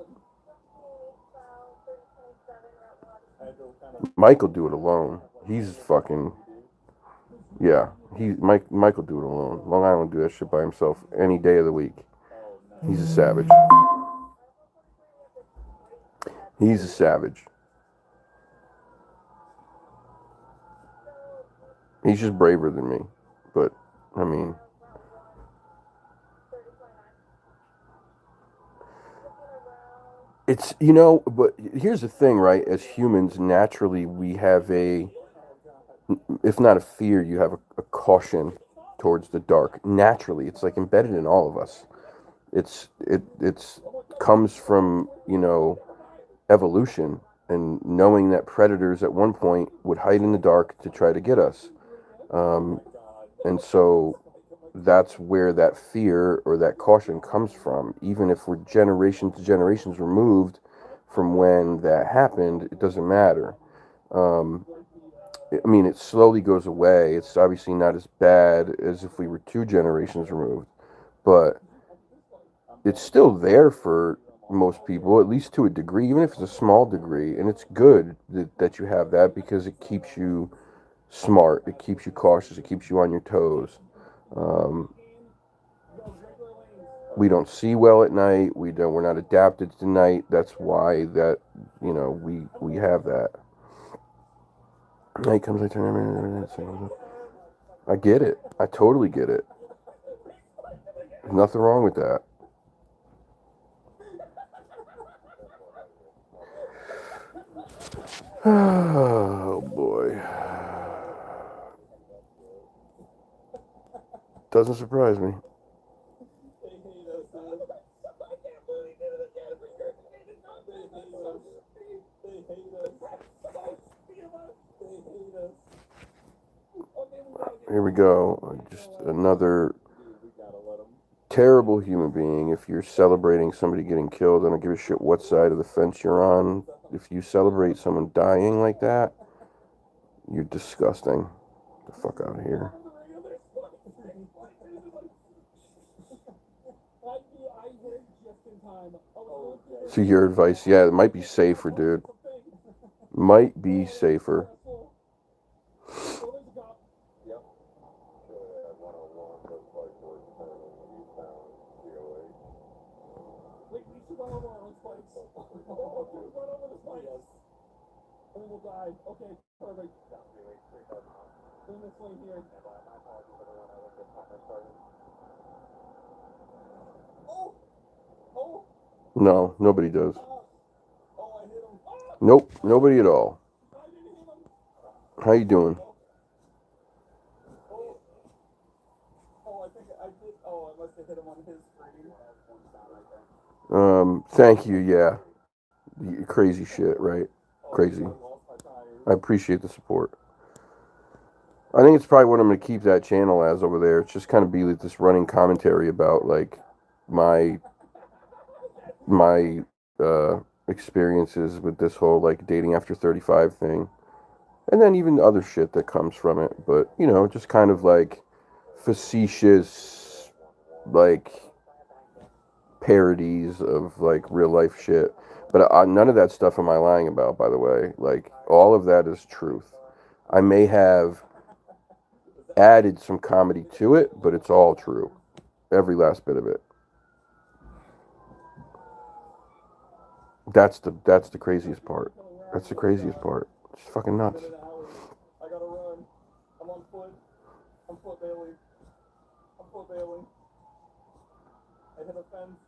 Mike will do it alone. He's fucking, yeah. Mike will do it alone. Long Island will do that shit by himself any day of the week. He's a savage. He's a savage. He's just braver than me. But, I mean, It's, but here's the thing, right? As humans, naturally, we have if not a fear, you have a caution towards the dark. Naturally, it's like embedded in all of us. It's comes from, evolution and knowing that predators at one point would hide in the dark to try to get us. Um, and so that's where that fear or that caution comes from. Even if we're generations to generations removed from when that happened, it doesn't matter. Um, I mean, it slowly goes away. It's obviously not as bad as if we were two generations removed, but it's still there for most people, at least to a degree, even if it's a small degree. And it's good that you have that because it keeps you smart, it keeps you cautious, it keeps you on your toes. Um, we don't see well at night. We're not adapted to night. That's why that we have that. Night comes, I turn. I get it. I totally get it. There's nothing wrong with that. Oh boy. Doesn't surprise me. They hate us, man. I can't believe it. The cat they hate us. They hate us. They hate us. Here we go. Just another Dude, we gotta let them. terrible human being. If you're celebrating somebody getting killed, I don't give a shit what side of the fence you're on. If you celebrate someone dying like that, you're disgusting. Get the fuck out of here. I went just in time. So your advice, yeah, it might be safer, dude. Might be safer. Yep. Should have 101, looks like we're turning eastbound, COA. Wait, we should run over our own spikes. Oh, dude, run over the spikes. Yes. And then we'll die. Okay, perfect. In this lane here. Oh! Oh! No, nobody does. Oh, I hit him. Nope, nobody at all. I didn't hit him. How you doing? Oh! Oh, I think I did. Oh, I must have hit him on his screen. Thank you, yeah. Crazy shit, right? Crazy. I lost my tires. I appreciate the support. I think it's probably what I'm going to keep that channel as over there. It's just kind of be like this running commentary about like my experiences with this whole like dating after 35 thing. And then even other shit that comes from it, but just kind of like facetious like parodies of like real life shit. But none of that stuff am I lying about, by the way. Like all of that is truth. I may have added some comedy to it, but it's all true. Every last bit of it. That's the craziest part. That's the craziest part. It's fucking nuts. I gotta run. I'm on foot. I'm foot bailing. I'm foot bailing. I hit a fence.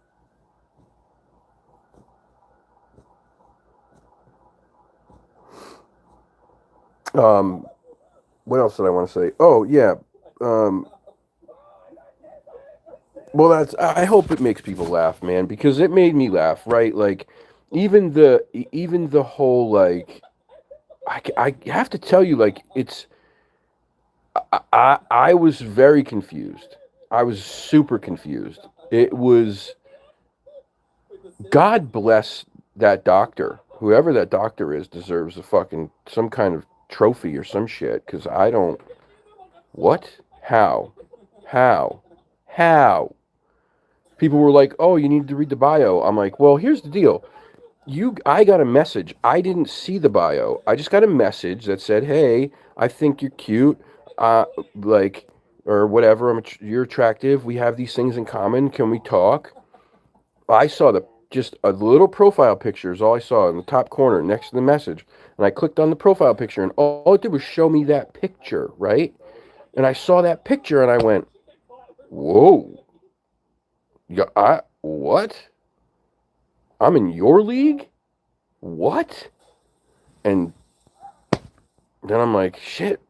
What else did I want to say? Oh yeah. Well, I hope it makes people laugh, man, because it made me laugh, right? Like, even the whole like, I have to tell you, like, I was very confused. I was super confused. It was God bless that doctor. Whoever that doctor is deserves a fucking some kind of trophy or some shit. Because I don't. What? How? How? How? People were like, "Oh, you need to read the bio." I'm like, "Well, here's the deal. I got a message. I didn't see the bio. I just got a message that said, "Hey, I think you're cute. Uh, like, or whatever. You're attractive. We have these things in common. Can we talk?" I saw just a little profile picture is all I saw in the top corner next to the message, and I clicked on the profile picture, and all it did was show me that picture, right? And I saw that picture, and I went, "Whoa, yeah, what?" I'm in your league? What? And then I'm like, shit,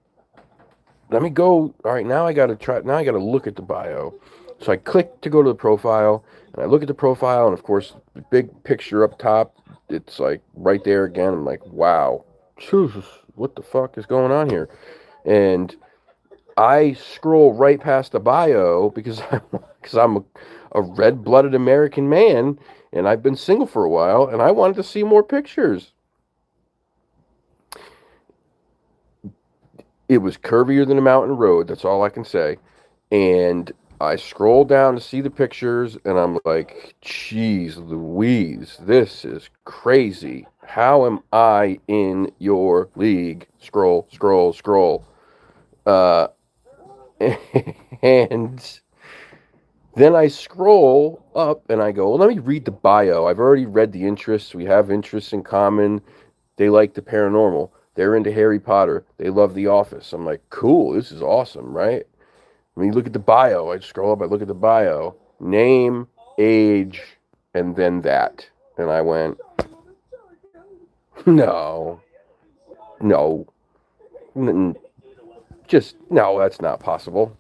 let me go. All right, now I got to try. Now I got to look at the bio. So I click to go to the profile, and I look at the profile, and of course, the big picture up top, it's like right there again. I'm like, wow, Jesus, what the fuck is going on here? And I scroll right past the bio because I'm a red-blooded American man, and I've been single for a while, and I wanted to see more pictures. It was curvier than a mountain road. That's all I can say. And I scroll down to see the pictures, and I'm like, "Jeez, Louise, this is crazy. How am I in your league?" Scroll, scroll, scroll. Uh, and then I scroll up, and I go, well, "Let me read the bio. I've already read the interests. We have interests in common. They like the paranormal. They're into Harry Potter. They love The Office." I'm like, "Cool. This is awesome, right?" I mean, look at the bio. I scroll up, I look at the bio, name, age, and then that. And I went, no, no, just, no, that's not possible.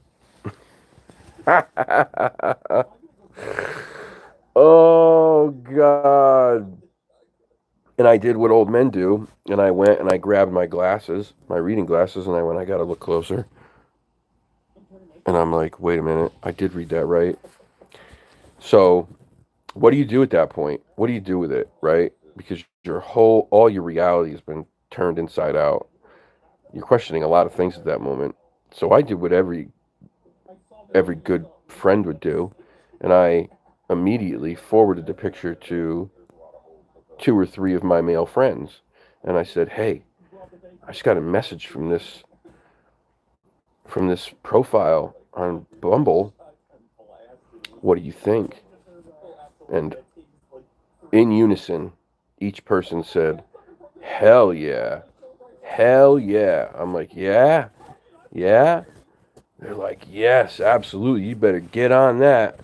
Oh, God. And I did what old men do, and I went and I grabbed my glasses, my reading glasses, and I went, I gotta look closer. And I'm like, wait a minute, I did read that right. So what do you do at that point? What do you do with it, right? Because all your reality has been turned inside out. You're questioning a lot of things at that moment. So I did what every good friend would do, and I immediately forwarded the picture to two or three of my male friends, and I said, "Hey, I just got a message from this profile on Bumble. What do you think?" And in unison, each person said, "Hell yeah. Hell yeah." I'm like, "Yeah? Yeah?" They're like, "Yes, absolutely. You better get on that.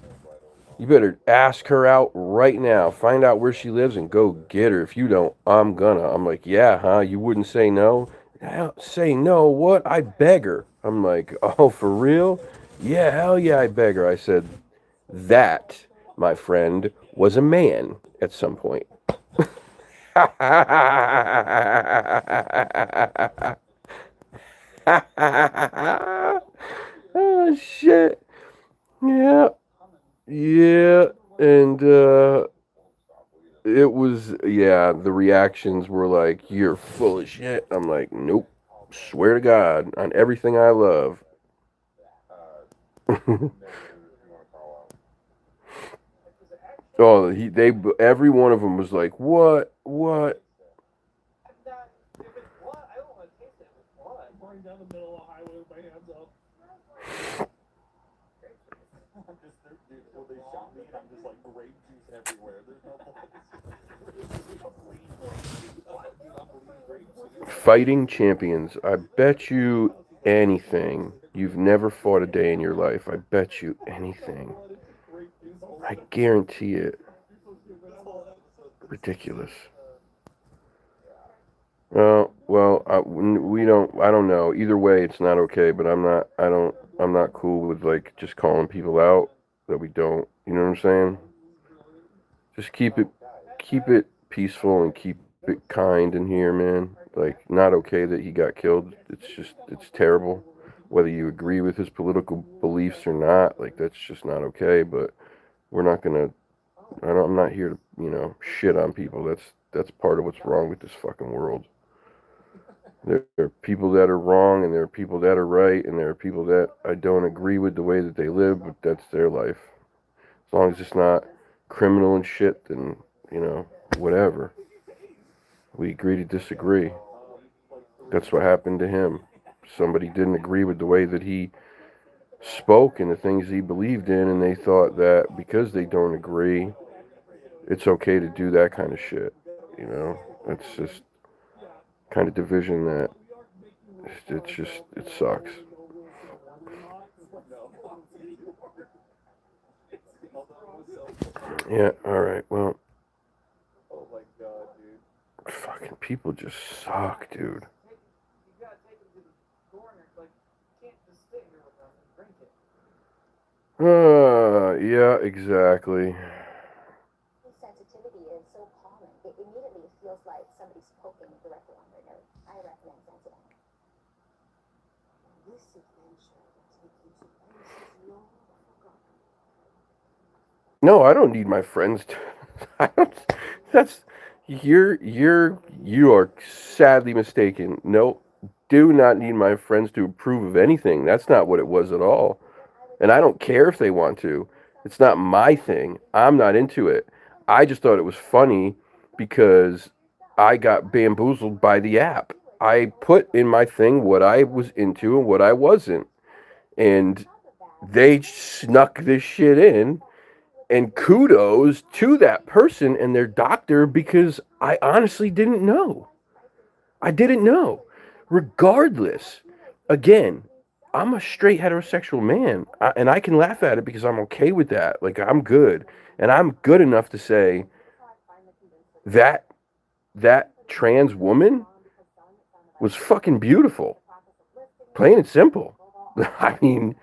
You better ask her out right now. Find out where she lives and go get her. If you don't, I'm gonna." I'm like, "Yeah, huh? You wouldn't say no?" "Hell, say no? What? I beg her." I'm like, "Oh, for real?" "Yeah, hell yeah, I beg her." I said, "That, my friend, was a man at some point." Oh shit. Yeah. Yeah. And it was, yeah, the reactions were like, "You're full of shit." I'm like, "Nope. Swear to God on everything I love." Oh, every one of them was like, "What? What?" Running down the middle of the highway with my hands up. I'm just, dude, when they shot me, and I'm just like grape juice everywhere. There's no Fighting champions. I bet you anything. You've never fought a day in your life. I bet you anything. I guarantee it. Ridiculous. We don't. I don't know. Either way, it's not okay. But I'm not. I don't. I'm not cool with like just calling people out that we don't. You know what I'm saying? Just keep it peaceful and keep it kind in here, man. Like, not okay that he got killed. It's terrible. Whether you agree with his political beliefs or not, like that's just not okay. But we're not gonna. I'm not here to shit on people. That's part of what's wrong with this fucking world. There are people that are wrong, and there are people that are right, and there are people that I don't agree with the way that they live, but that's their life. As long as it's not criminal and shit, then, whatever. We agree to disagree. That's what happened to him. Somebody didn't agree with the way that he spoke and the things he believed in, and they thought that because they don't agree, it's okay to do that kind of shit. It's just kind of division that it sucks. Yeah, all right. Well, Fucking people just suck, dude. You gotta take him to the corner. Like, you can't just sit here with us and drink it. Yeah, exactly. His sensitivity is so calming. It immediately feels like somebody's poking directly on their nerve. I recommend Sensitive. This adventure will take you to places you'll never forgotten. No, I don't need my friends to. I don't. That's you are sadly mistaken. No, do not need my friends to approve of anything. That's not what it was at all. And I don't care if they want to. It's not my thing. I'm not into it. I just thought it was funny because I got bamboozled by the app. I put in my thing what I was into and what I wasn't. And they snuck this shit in. And kudos to that person and their doctor because I honestly didn't know. I didn't know. Regardless, again, I'm a straight heterosexual man, and I can laugh at it because I'm okay with that. Like I'm good, and I'm good enough to say that that trans woman was fucking beautiful, plain and simple. I mean,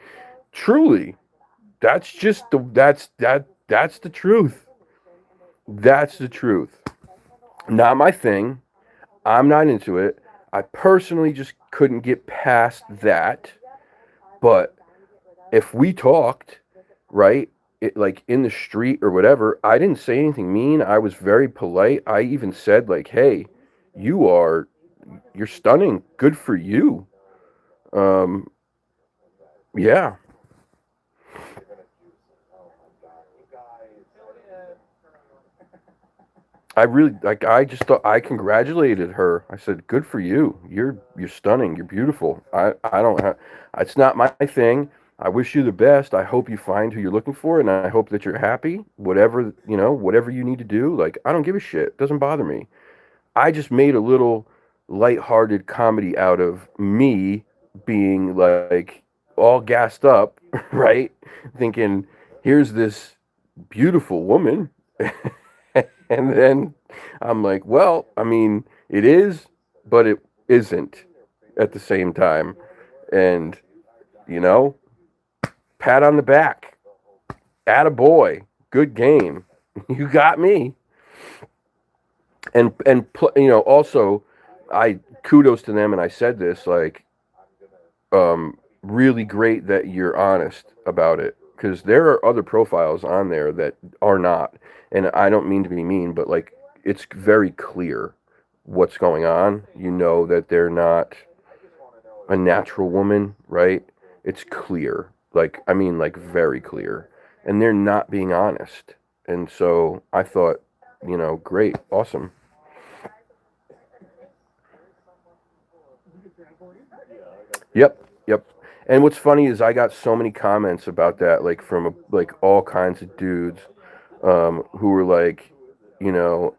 truly, that's just that's the truth. That's the truth. Not my thing. I'm not into it. I personally just couldn't get past that. But if we talked, right, like in the street or whatever, I didn't say anything mean. I was very polite. I even said like, "Hey, you are, you're stunning. Good for you." Um, yeah. I really like. I just thought I congratulated her. I said, "Good for you. You're stunning. You're beautiful." I don't have. It's not my thing. I wish you the best. I hope you find who you're looking for, and I hope that you're happy. Whatever whatever you need to do. Like I don't give a shit. It doesn't bother me. I just made a little lighthearted comedy out of me being like all gassed up, right? Thinking, here's this beautiful woman. And then I'm like, well, I mean, it is, but it isn't at the same time. And, you know, pat on the back. Atta boy. Good game. You got me. Also, I kudos to them, and I said this like, really great that you're honest about it because there are other profiles on there that are not, and I don't mean to be mean, but like it's very clear what's going on. You know that they're not a natural woman, right? It's clear, like I mean, like very clear, and they're not being honest. And so I thought, great, awesome. Yep, yep. And what's funny is I got so many comments about that, like from like all kinds of dudes, who were like, you know,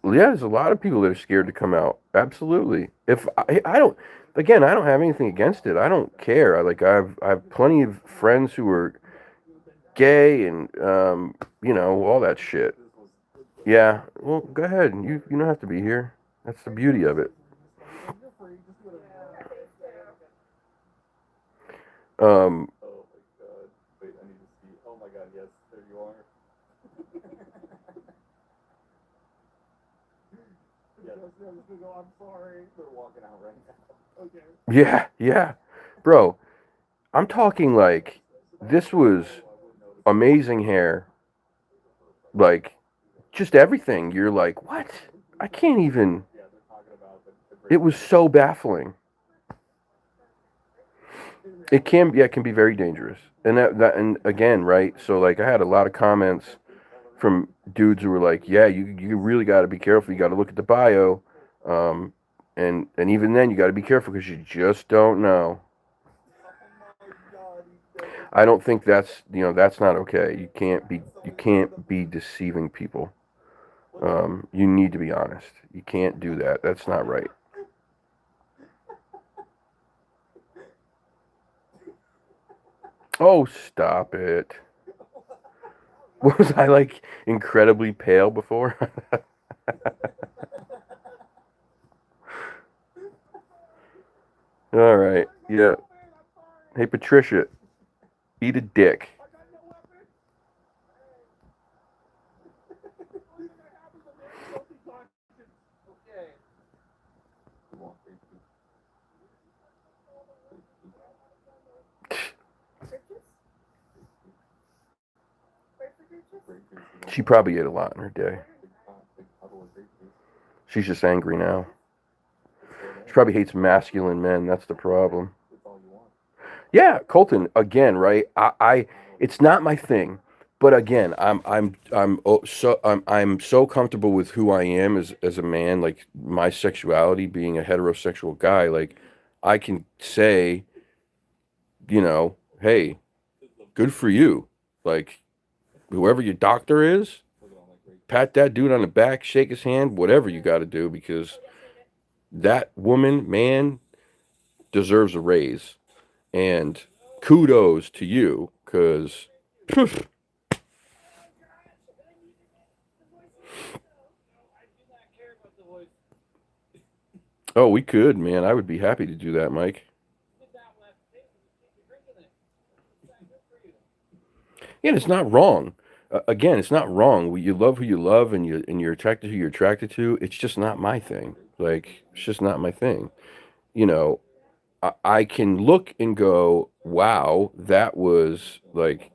yeah, there's a lot of people that are scared to come out. Absolutely. If I don't, again, I don't have anything against it. I don't care. I have plenty of friends who are gay and all that shit. Yeah. Well, go ahead. You don't have to be here. That's the beauty of it. Um, Oh my god. Wait, I need to see. Oh my god, yes, there you are. I'm sorry. They're walking out right now. Okay. yeah. Bro, I'm talking like this was amazing hair. Like just everything. You're like, "What? I can't even." Yeah, they're talking about the It was so baffling. It can be very dangerous. And and again, right? So like I had a lot of comments from dudes who were like, "Yeah, you really got to be careful. You got to look at the bio." Um and even then you got to be careful because you just don't know. I don't think that's not okay. You can't be deceiving people. You need to be honest. You can't do that. That's not right. Oh, stop it. Was I like incredibly pale before? All right. Yeah. Hey, Patricia, eat a dick. Okay. She probably ate a lot in her day. She's just angry now. She probably hates masculine men. That's the problem. Yeah, Colton. Again, right? It's not my thing, but again, I'm so comfortable with who I am as a man, like my sexuality, being a heterosexual guy. Like, I can say, hey, good for you. Like, whoever your doctor is, pat that dude on the back, shake his hand, whatever you got to do, because that woman, man, deserves a raise. And kudos to you, because oh, we could, man. I would be happy to do that, Mike. Yeah, it's not wrong. Again, it's not wrong. You love who you love, and you're attracted to who you're attracted to. It's just not my thing. Like, it's just not my thing. You know, I can look and go, wow, that was like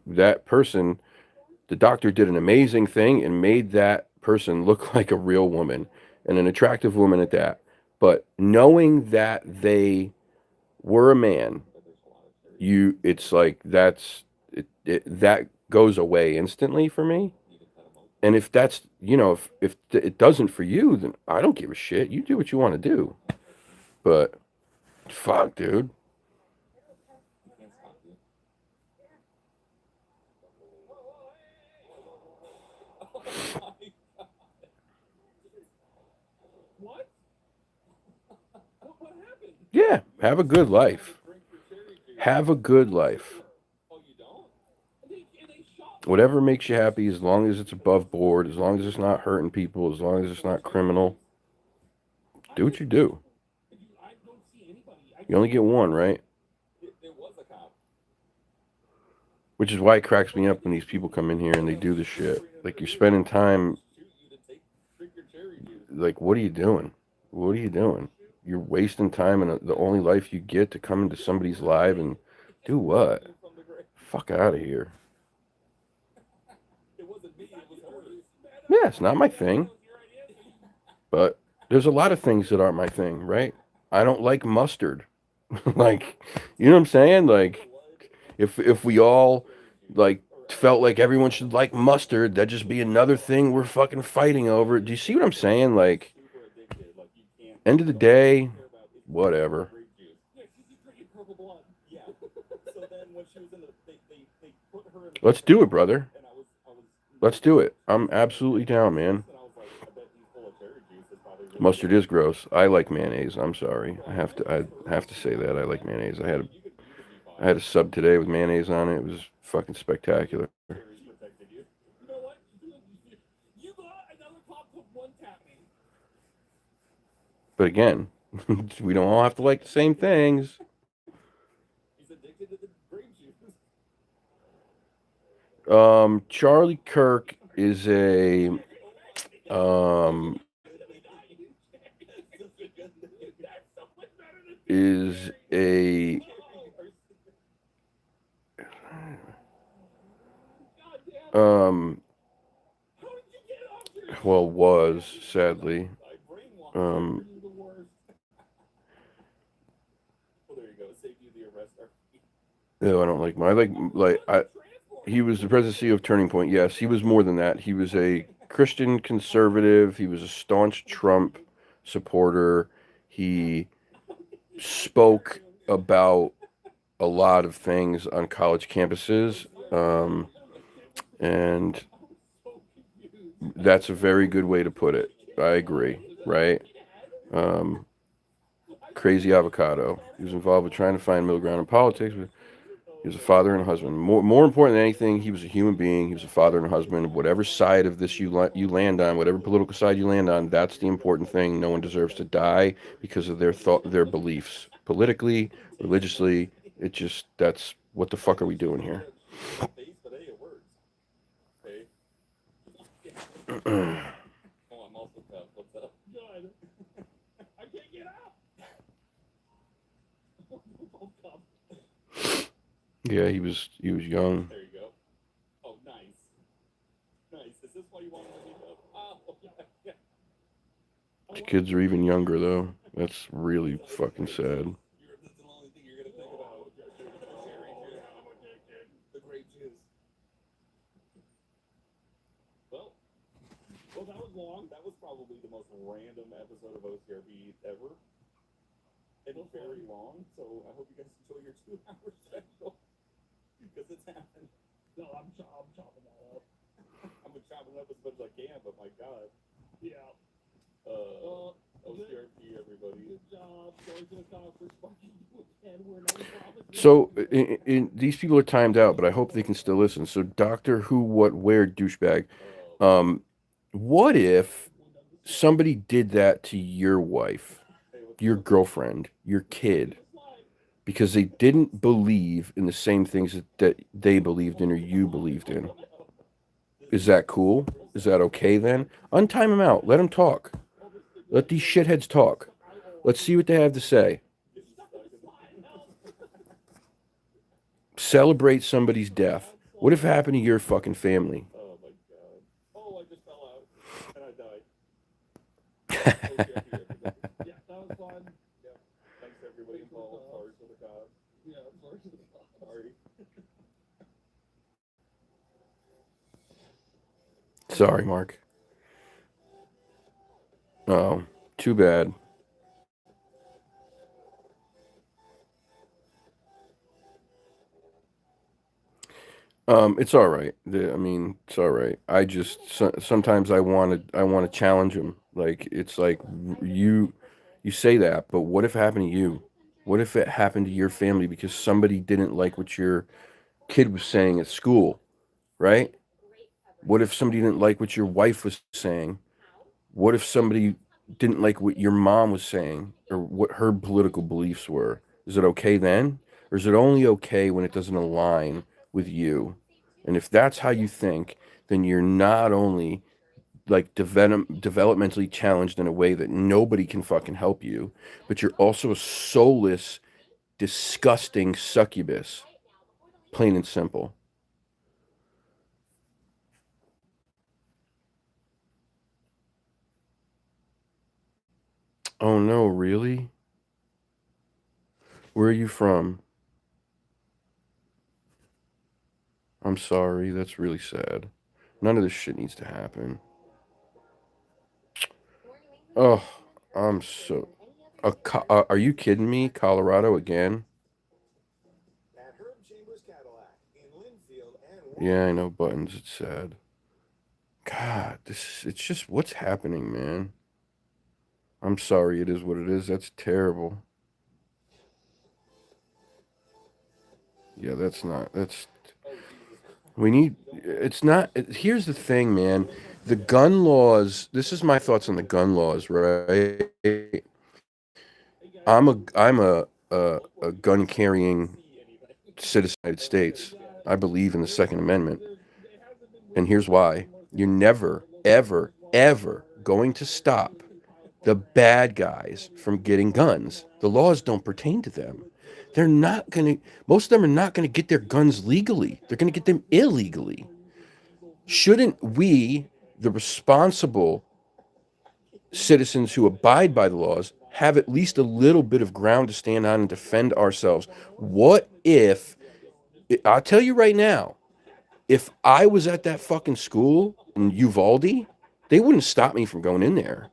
that person. The doctor did an amazing thing and made that person look like a real woman and an attractive woman at that. But knowing that they were a man, it's like that goes away instantly for me. And if that's, if it doesn't for you, then I don't give a shit. You do what you want to do. But fuck, dude. What? What happened? Yeah, have a good life. Have a good life. Oh, you don't? They shot me. Whatever makes you happy, as long as it's above board, as long as it's not hurting people, as long as it's not criminal, do what you do. I don't see anybody. You only get one, right? It was a cop. Which is why it cracks me up when these people come in here and they do this shit. Like, you're spending time, Drink your cherry juice. like, what are you doing? What are you doing? You're wasting time in the only life you get to come into somebody's life and do what? Fuck out of here. It wasn't me, it was hers. Yeah, it's not my thing. But there's a lot of things that aren't my thing, right? I don't like mustard. Like, you know what I'm saying? Like, if we all like felt like everyone should like mustard, that'd just be another thing we're fucking fighting over. Do you see what I'm saying? Like, end of the day, whatever. Let's do it, brother. Let's do it. I'm absolutely down, man. Mustard is gross. I like mayonnaise. I'm sorry. I have to say that I like mayonnaise. I had a sub today with mayonnaise on it. It was fucking spectacular. You know what? You got another cop to one tap me. But again, we don't all have to like the same things. He's addicted to the grape juice. Charlie Kirk is a is a well, was sadly Well, there you go. Saved you the arrest. no, I don't like him. He was the presidency of Turning Point. Yes, he was more than that. He was a Christian conservative. He was a staunch Trump supporter. He spoke about a lot of things on college campuses. And that's a very good way to put it. I agree, right? Crazy avocado. He was involved with trying to find middle ground in politics. But He was a father and a husband. More important than anything, he was a human being. He was a father and a husband. Whatever side of this you land on, whatever political side you land on, that's the important thing. No one deserves to die because of their beliefs, politically, religiously. It just that's what the fuck are we doing here? Face, but hey, it works. Okay. Oh, I'm also tough. What's up? Good. I can't get out. Oh, come. Yeah, he was young. There you go. Oh, nice. Nice. Is this why you want to let me go? Oh, yeah. The kids are even younger though. That's really fucking sad. That's the only thing you're gonna think about. Cherry juice. The grape juice. Well, that was long. That was probably the most random episode of OCRB ever. And very long. So I hope you guys enjoy your 2-hour special. Because it's happened. No, I'm chopping that up. I'm gonna chop it up as much as I can, but my God. Yeah. OCRP, everybody. Good job. Going to the conference. Fucking again. We're another promise. So these people are timed out, but I hope they can still listen. So Doctor Who, what, where, douchebag. What if somebody did that to your wife, your girlfriend, your kid, because they didn't believe in the same things that they believed in or you believed in? Is that cool? Is that okay then? Untime them out. Let them talk. Let these shitheads talk. Let's see what they have to say. Celebrate somebody's death. What if it happened to your fucking family? Oh my God. Oh, I just fell out. And I died. OCRP, everybody. Yeah, that was fun. Yeah. Thanks to everybody involved. Sorry for the cops. Yeah, sorry for the Sorry. Sorry, Mark. Oh, too bad. It's all right. I mean, it's all right. I just sometimes I want to challenge him. Like it's like you say that, but what if it happened to you? What if it happened to your family because somebody didn't like what your kid was saying at school, right? What if somebody didn't like what your wife was saying? What if somebody didn't like what your mom was saying or what her political beliefs were? Is it okay then? Or is it only okay when it doesn't align with you? And if that's how you think, then you're not only like developmentally challenged in a way that nobody can fucking help you, but you're also a soulless, disgusting succubus. Plain and simple. Oh no, really? Where are you from? I'm sorry, that's really sad. None of this shit needs to happen. Oh, I'm so. Are you kidding me? Colorado again? At Herb Chambers Cadillac in Linfield and Yeah, I know buttons. It's sad. God, it's just what's happening, man. I'm sorry, it is what it is. That's terrible. Yeah, that's we need it's not here's the thing, man. The gun laws, this is my thoughts on the gun laws, right? I'm a gun carrying citizen of the United States. I believe in the Second Amendment. And here's why. You're never, ever, ever going to stop the bad guys from getting guns. The laws don't pertain to them. They're not going to, most of them are not going to get their guns legally. They're going to get them illegally. Shouldn't we, the responsible citizens who abide by the laws, have at least a little bit of ground to stand on and defend ourselves? What if, I'll tell you right now, if I was at that fucking school in Uvalde, they wouldn't stop me from going in there.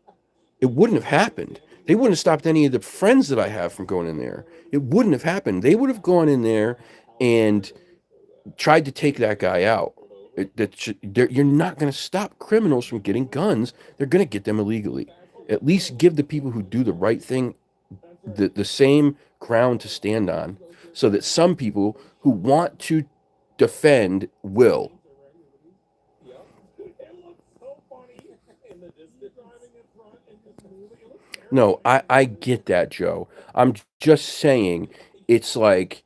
It wouldn't have happened. They wouldn't have stopped any of the friends that I have from going in there. It wouldn't have happened. They would have gone in there and tried to take that guy out. You're not going to stop criminals from getting guns. They're going to get them illegally. At least give the people who do the right thing the same ground to stand on. so that some people who want to defend will. Yep. It looks so funny in the distance driving in front and just moving. It looks terrifying. No, I get that, Joe. I'm just saying it's like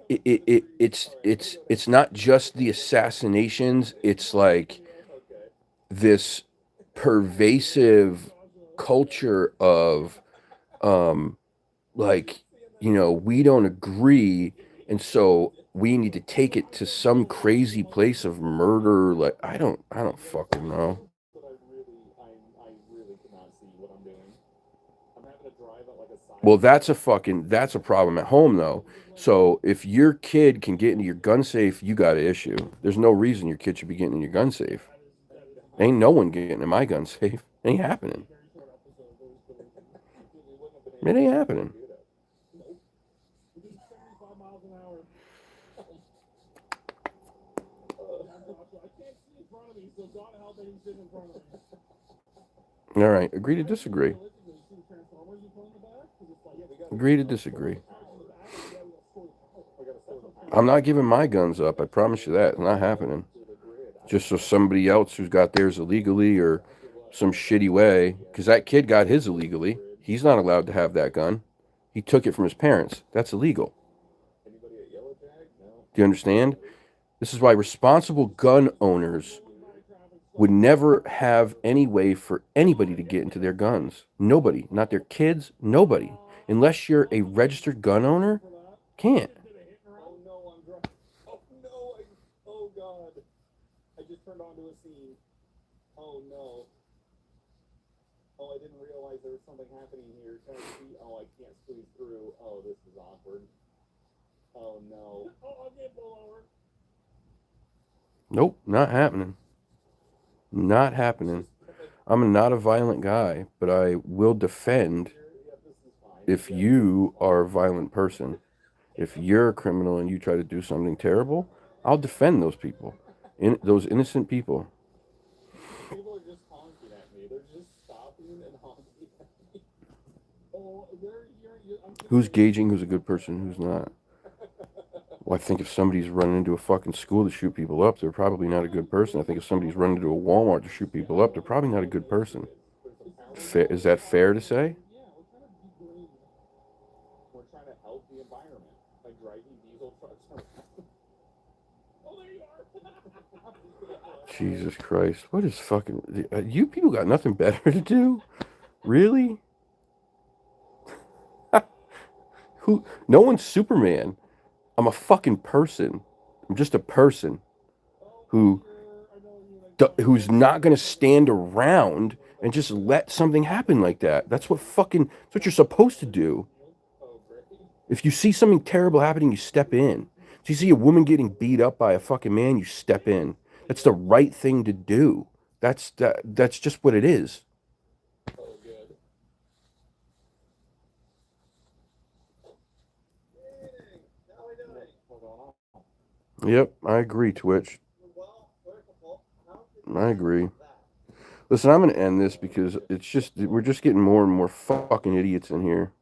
it's not just the assassinations, it's like Okay. this pervasive culture of like, we don't agree, and so we need to take it to some crazy place of murder. Like, I don't fucking know. But I really cannot see what I'm doing. I'm having to drive at like a side. Well, that's a problem at home though. So if your kid can get into your gun safe, you got an issue. There's no reason your kid should be getting in your gun safe. Ain't no one getting in my gun safe. Ain't happening. It ain't happening. Nope. We're doing 75 miles an hour. I can't see in front of me, so God help me, he's sitting in front of me. All right, agree to disagree. Agree to disagree. I'm not giving my guns up. I promise you that. It's not happening. Just so somebody else who's got theirs illegally or some shitty way, because that kid got his illegally. He's not allowed to have that gun. He took it from his parents. That's illegal. Do you understand? This is why responsible gun owners would never have any way for anybody to get into their guns. Nobody. Not their kids. Nobody. Unless you're a registered gun owner, can't. Oh no, I'm driving. Oh no, oh God. I just turned onto a scene. Oh no. Oh, I didn't realize there was something happening here. Can I see? Oh, I can't squeeze through. Oh, this is awkward. Oh no. Oh, I'm getting pulled over. Nope, not happening. Not happening. I'm not a violent guy, but I will defend if you are a violent person. If you're a criminal and you try to do something terrible, I'll defend those people. Those innocent people. People are just honking at me. They're just stopping and honking at me. Oh, Who's gauging who's a good person, who's not? Well, I think if somebody's running into a fucking school to shoot people up, they're probably not a good person. I think if somebody's running into a Walmart to shoot people up, they're probably not a good person. Is that fair to say? Yeah, we're trying to help the environment by driving diesel trucks around. Oh, there you are. Jesus Christ. What is fucking... You people got nothing better to do? Really? Who? No one's Superman. I'm a fucking person. I'm just a person who's not going to stand around and just let something happen like that. That's what you're supposed to do. If you see something terrible happening, you step in. If you see a woman getting beat up by a fucking man, you step in. That's the right thing to do. That's just what it is. Oh, good. Yep, I agree, Twitch. I agree. Listen, I'm going to end this because we're just getting more and more fucking idiots in here.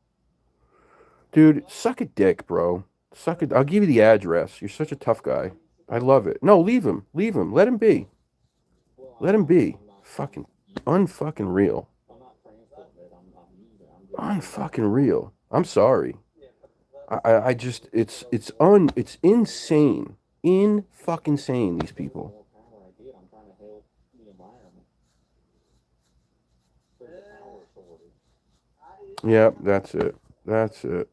Dude, suck a dick, bro. I'll give you the address. You're such a tough guy. I love it. No, leave him. Leave him. Let him be. Let him be. Fucking unfucking real. Unfucking real. I'm sorry. I just it's insane. In fucking sane, these people. Yep, that's it. That's it.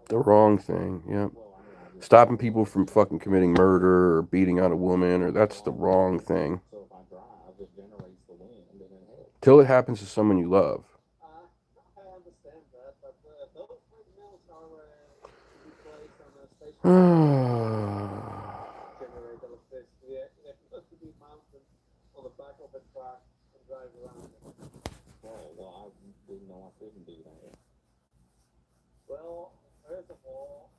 The wrong thing, yep. Stopping people from fucking committing murder or beating on a woman, that's the wrong thing. Till it happens to someone you love. Well, first of all,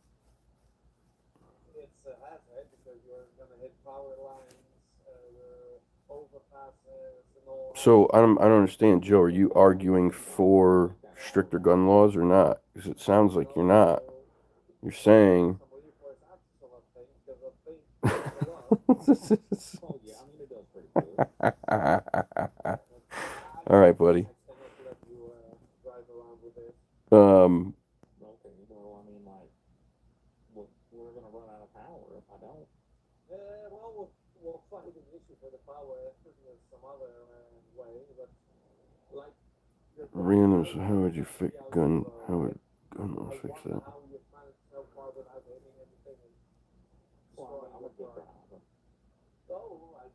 it's a hazard because you're gonna hit power lines, overpasses, and all. So I don't understand, Joe. Are you arguing for stricter gun laws or not? Because it sounds like you're not. You're saying. Oh yeah, I mean it does pretty good. All right, buddy. Okay, well, I mean, like, we're gonna run out of power if I don't. Well, we'll find an issue for the power in some other way, but like Randoms. How would you fix gun? How would gun laws fix that? how you managed so far without hitting anything and Well, I'm a good driver. so I'm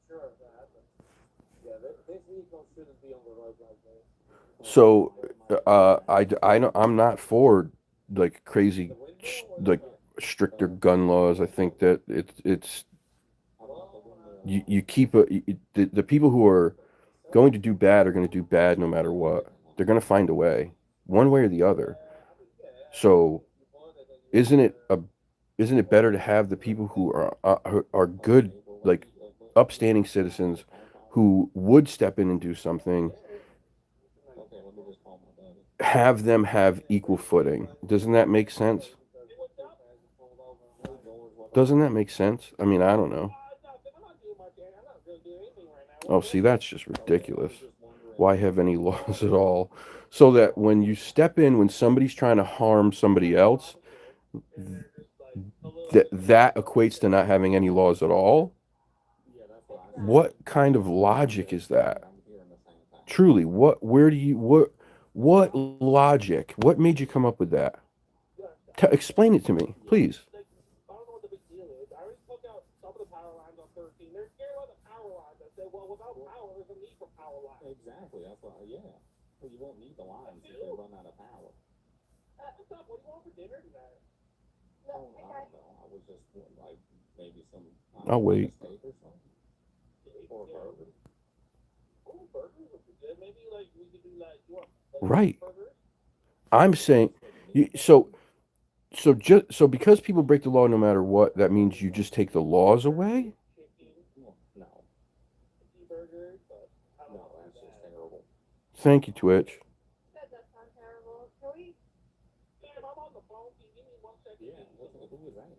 sure of that. But yeah, this vehicle shouldn't be on the road like this. So, I'm not for like crazy, like stricter gun laws. I think that it's you keep the people who are going to do bad are going to do bad no matter what. They're going to find a way, one way or the other. So, isn't it better to have the people who are good, like upstanding citizens who would step in and do something, Okay, let me just call my buddy. have them have equal footing? Doesn't that make sense? Doesn't that make sense? I mean, I don't know. Oh, see, that's just ridiculous. Why have any laws at all? So that when you step in, when somebody's trying to harm somebody else, that equates to not having any laws at all? Yeah, that's what I What kind of logic is that? I'm hearing the same thing. Truly, what logic? What made you come up with that? Explain it to me, please. I don't know what the big deal is. I already took out some of the power lines on 13. They're scared about the power lines. I said, well, without power, there's a need for power lines. Exactly, that's why, yeah. Well, you won't need the lines if they run out of power. What's up? What do you want for dinner tonight? Oh, I don't know. I was just like maybe some. I'll wait. Steak or something. Or a burger. Oh, burgers would be good. Maybe like we could do like you want Right. burgers? I'm saying, so because people break the law no matter what, that means you just take the laws away? No, Burgers, but I don't no, know. that's just terrible. Thank you, Twitch. That does sound terrible. Can we? Sam, I'm on the phone. Can you give me 1 second? Yeah, who was that?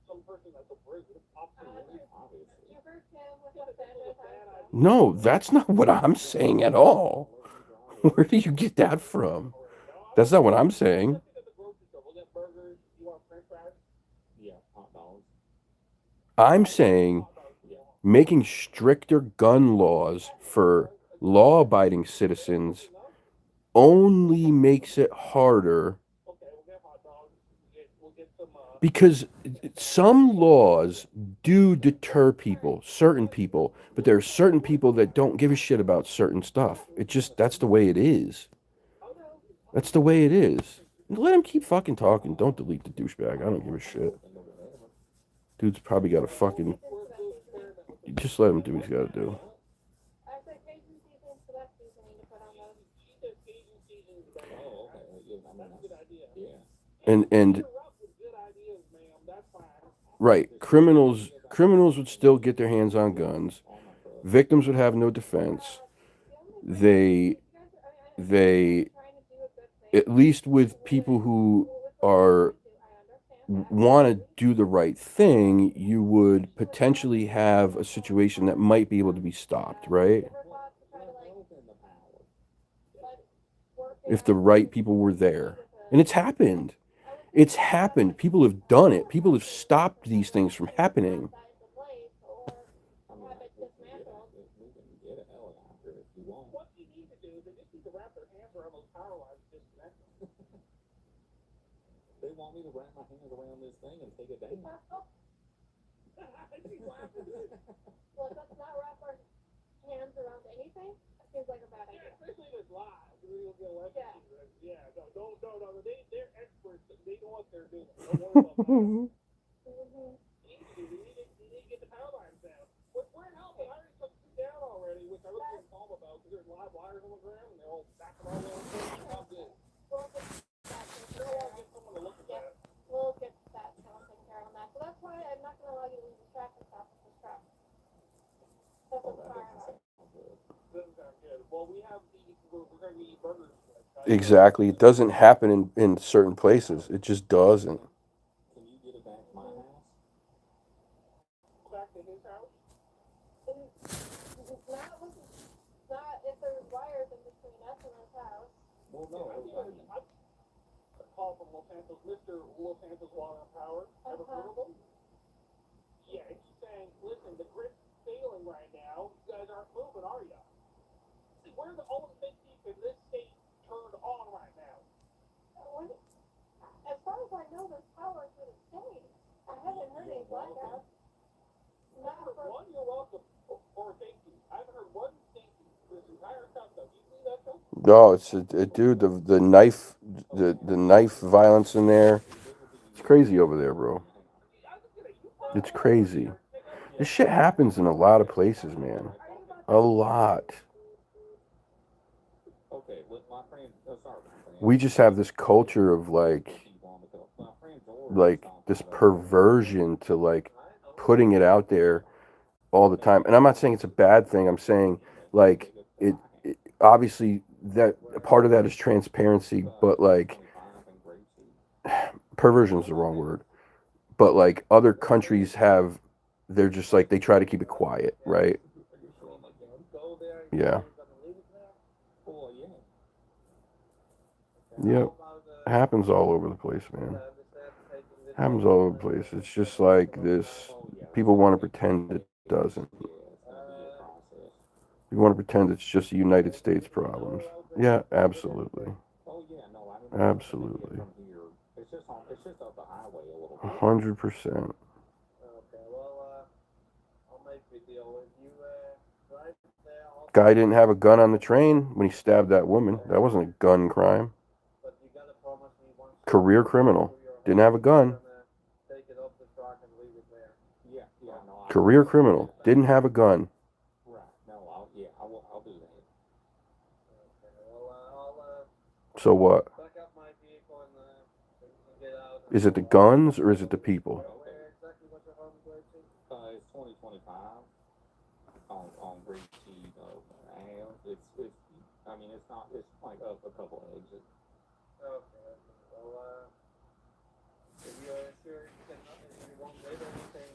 Some person that's a prison. Obviously. You heard him with the bad No, that's not what I'm saying at all. Where do you get that from? That's not what I'm saying. Yeah, hot dogs. I'm saying making stricter gun laws for law-abiding citizens only makes it harder because some laws do deter people, certain people, but there are certain people that don't give a shit about certain stuff. That's the way it is. That's the way it is. Let him keep fucking talking. Don't delete the douchebag. I don't give a shit. Dude's probably got a fucking... Just let him do what he's got to do. I said Cajun seasoning for that seasoning to put on those. Oh, okay. Yeah, I mean, that's a good idea. Yeah. And right, criminals would still get their hands on guns. Victims would have no defense. They at least with people who are want to do the right thing, you would potentially have a situation that might be able to be stopped, right? If the right people were there. And it's happened. It's happened. People have done it. People have stopped these things from happening. What you need to do is they just need to wrap their hands around those power lines and disconnect them. They want me to wrap my hands around this thing and take it down. Look, let's not wrap our hands around anything. That seems like a bad Yeah, idea. especially if it's live. You'll get electrocuted. Yeah, no. They're experts. They know what they're doing. Don't worry about that. You need to get the power lines down. We're helping. I already took 2 down already, which I was pretty calm about because there's live wires on the ground and they're all back all the way on the top good. We'll get that taken Sure, care I'll of. get someone to look at that. We'll get that taken care of on that. So that's why I'm not going to allow you to leave the track and stop at this track. That's Oh, a that fire doesn't alarm. sound good. Doesn't sound good. Well, we have we're going to be Exactly. It doesn't happen in certain places. It just doesn't. Can you get it back to my house? Back to his house? Not if there's wires in between us and his house. Well, no. A call from Los Angeles, Mr. Los Angeles Water and Power. Ever heard of him? Yeah, he's saying, listen, the grid's failing right now. You guys aren't moving, are you? See, we're the only big deep in this state turned on right now. As far as I know, there's power through the state. I haven't heard any blackouts. Not for one, you're welcome. Or thank you. I haven't heard one thank you for this entire countdown. You see that show? No, it's a dude. The knife, the knife violence in there. It's crazy over there, bro. It's crazy. This shit happens in a lot of places, man. A lot. Okay, look, my friend. Oh, sorry, my friend. We just have this culture of like this perversion to like putting it out there all the time. And I'm not saying it's a bad thing. I'm saying like it obviously that part of that is transparency, but like perversion is the wrong word. But like other countries have, they're just like they try to keep it quiet, right? Yeah. Yep. Happens all over the place, man. Happens all over the place. It's just like this. People want to pretend it doesn't. You want to pretend it's just United States problems. Yeah, absolutely. Absolutely. It's just up the highway a little bit. 100%. Okay, well, I'll make the deal with you. Right there, Guy didn't have a gun on the train when he stabbed that woman. That wasn't a gun crime. but you gotta promise me once. Career criminal. Didn't have a gun. Take it off the truck and leave it there. Yeah, no. Career criminal. Didn't have a gun. Right. No, I'll do that. Okay, well, I'll So what? back up my vehicle and get out. Is it the guns or is it the people? Where exactly what's your home going to? It's 2025 on Green Tea. It's. I mean, it's not. It's like up a couple exits. Okay, well, if you're sure you won't wait or anything,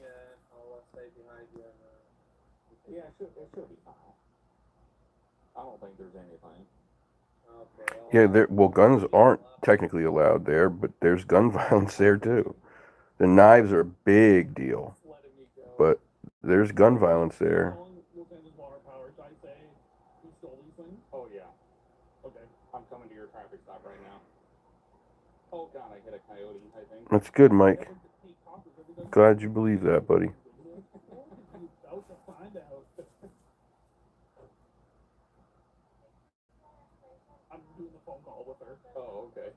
I'll stay behind you and. Yeah, it should be fine. I don't think there's anything. Okay. Yeah, well, guns aren't technically allowed there, but there's gun violence there too. The knives are a big deal, but there's gun violence there. Oh yeah. Okay, I'm coming to your traffic stop right now. Oh god, I hit a coyote, I think. That's good, Mike. Glad you believe that, buddy. I'm doing the phone call with her. Oh, okay.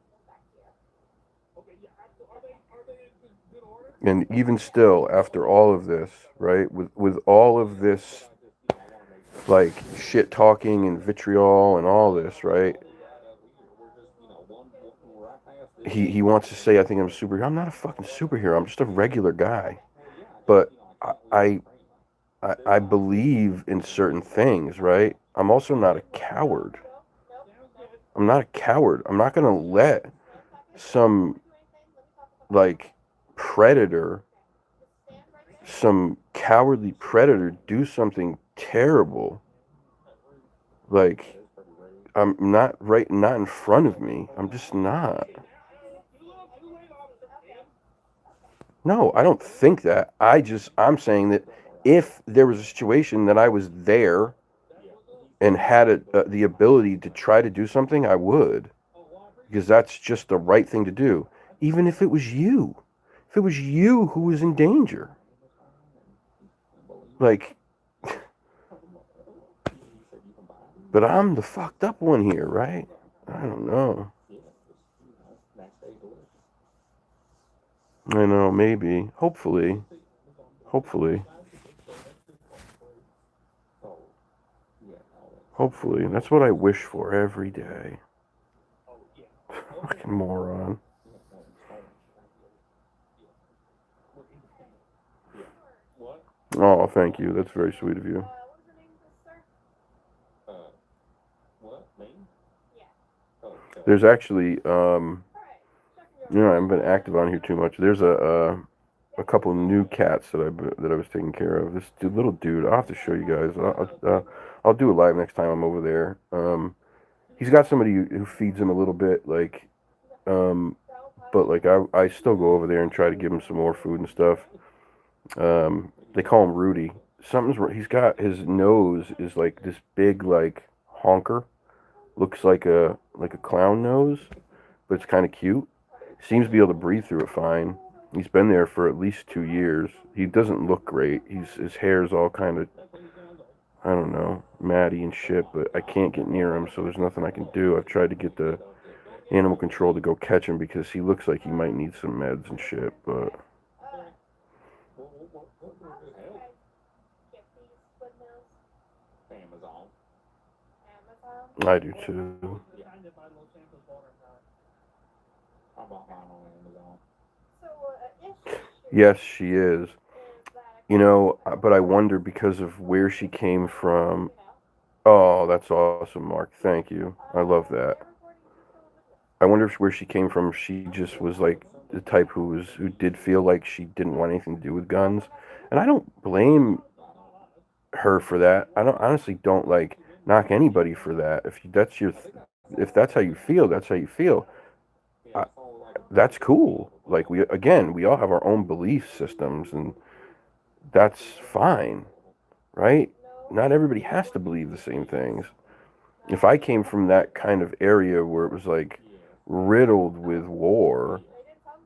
Okay, yeah. Are they in good order? And even still, after all of this, right, with all of this, like shit talking and vitriol and all this, right? He wants to say, I think I'm a superhero. I'm not a fucking superhero. I'm just a regular guy. But I believe in certain things, right? I'm also not a coward. I'm not a coward. I'm not gonna let some like predator, some cowardly predator do something terrible. Like I'm not in front of me. I'm just not. No, I don't think that. I'm saying that if there was a situation that I was there and had the ability to try to do something, I would. Because that's just the right thing to do. Even if it was you. If it was you who was in danger. Like, but I'm the fucked up one here, right? I don't know. I know, maybe. Hopefully. Hopefully. Hopefully. That's what I wish for every day. Fucking moron. Oh, thank you. That's very sweet of you. What's your name, sir? What? Me? Yeah. Oh, There's actually, I haven't been active on here too much. There's a couple new cats that I was taking care of. This little dude, I'll have to show you guys. I'll do it live next time I'm over there. He's got somebody who feeds him a little bit, like, but like I still go over there and try to give him some more food and stuff. They call him Rudy. He's got his nose is like this big like honker. Looks like a clown nose, but it's kind of cute. Seems to be able to breathe through it fine. He's been there for at least 2 years. He doesn't look great. His hair's all kind of, I don't know, matty and shit, but I can't get near him, so there's nothing I can do. I've tried to get the animal control to go catch him because he looks like he might need some meds and shit, but Amazon. I do too. I bought mine on Amazon. Yes, she is. But I wonder because of where she came from. Oh, that's awesome, Mark. Thank you. I love that. I wonder if where she came from, she just was like the type who did feel like she didn't want anything to do with guns. And I don't blame her for that. I honestly don't like knock anybody for that. If that's how you feel, that's how you feel. I, that's cool. Like we all have our own belief systems, and that's fine, right? Not everybody has to believe the same things. If I came from that kind of area where it was like riddled with war,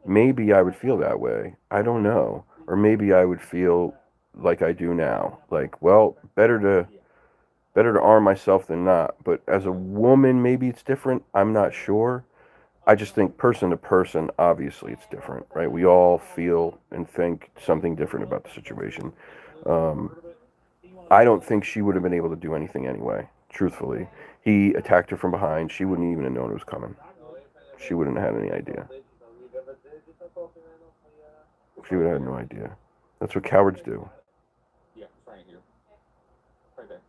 maybe I would feel that way. I don't know. Or maybe I would feel like I do now. Like, well, better to arm myself than not. But as a woman, maybe it's different. I'm not sure. I just think person to person, obviously it's different, right? We all feel and think something different about the situation. Um, I don't think she would have been able to do anything anyway, truthfully. He attacked her from behind. She wouldn't even have known it was coming. She wouldn't have had any idea. She would have had no idea. That's what cowards do. Yeah, it's right here. Right there.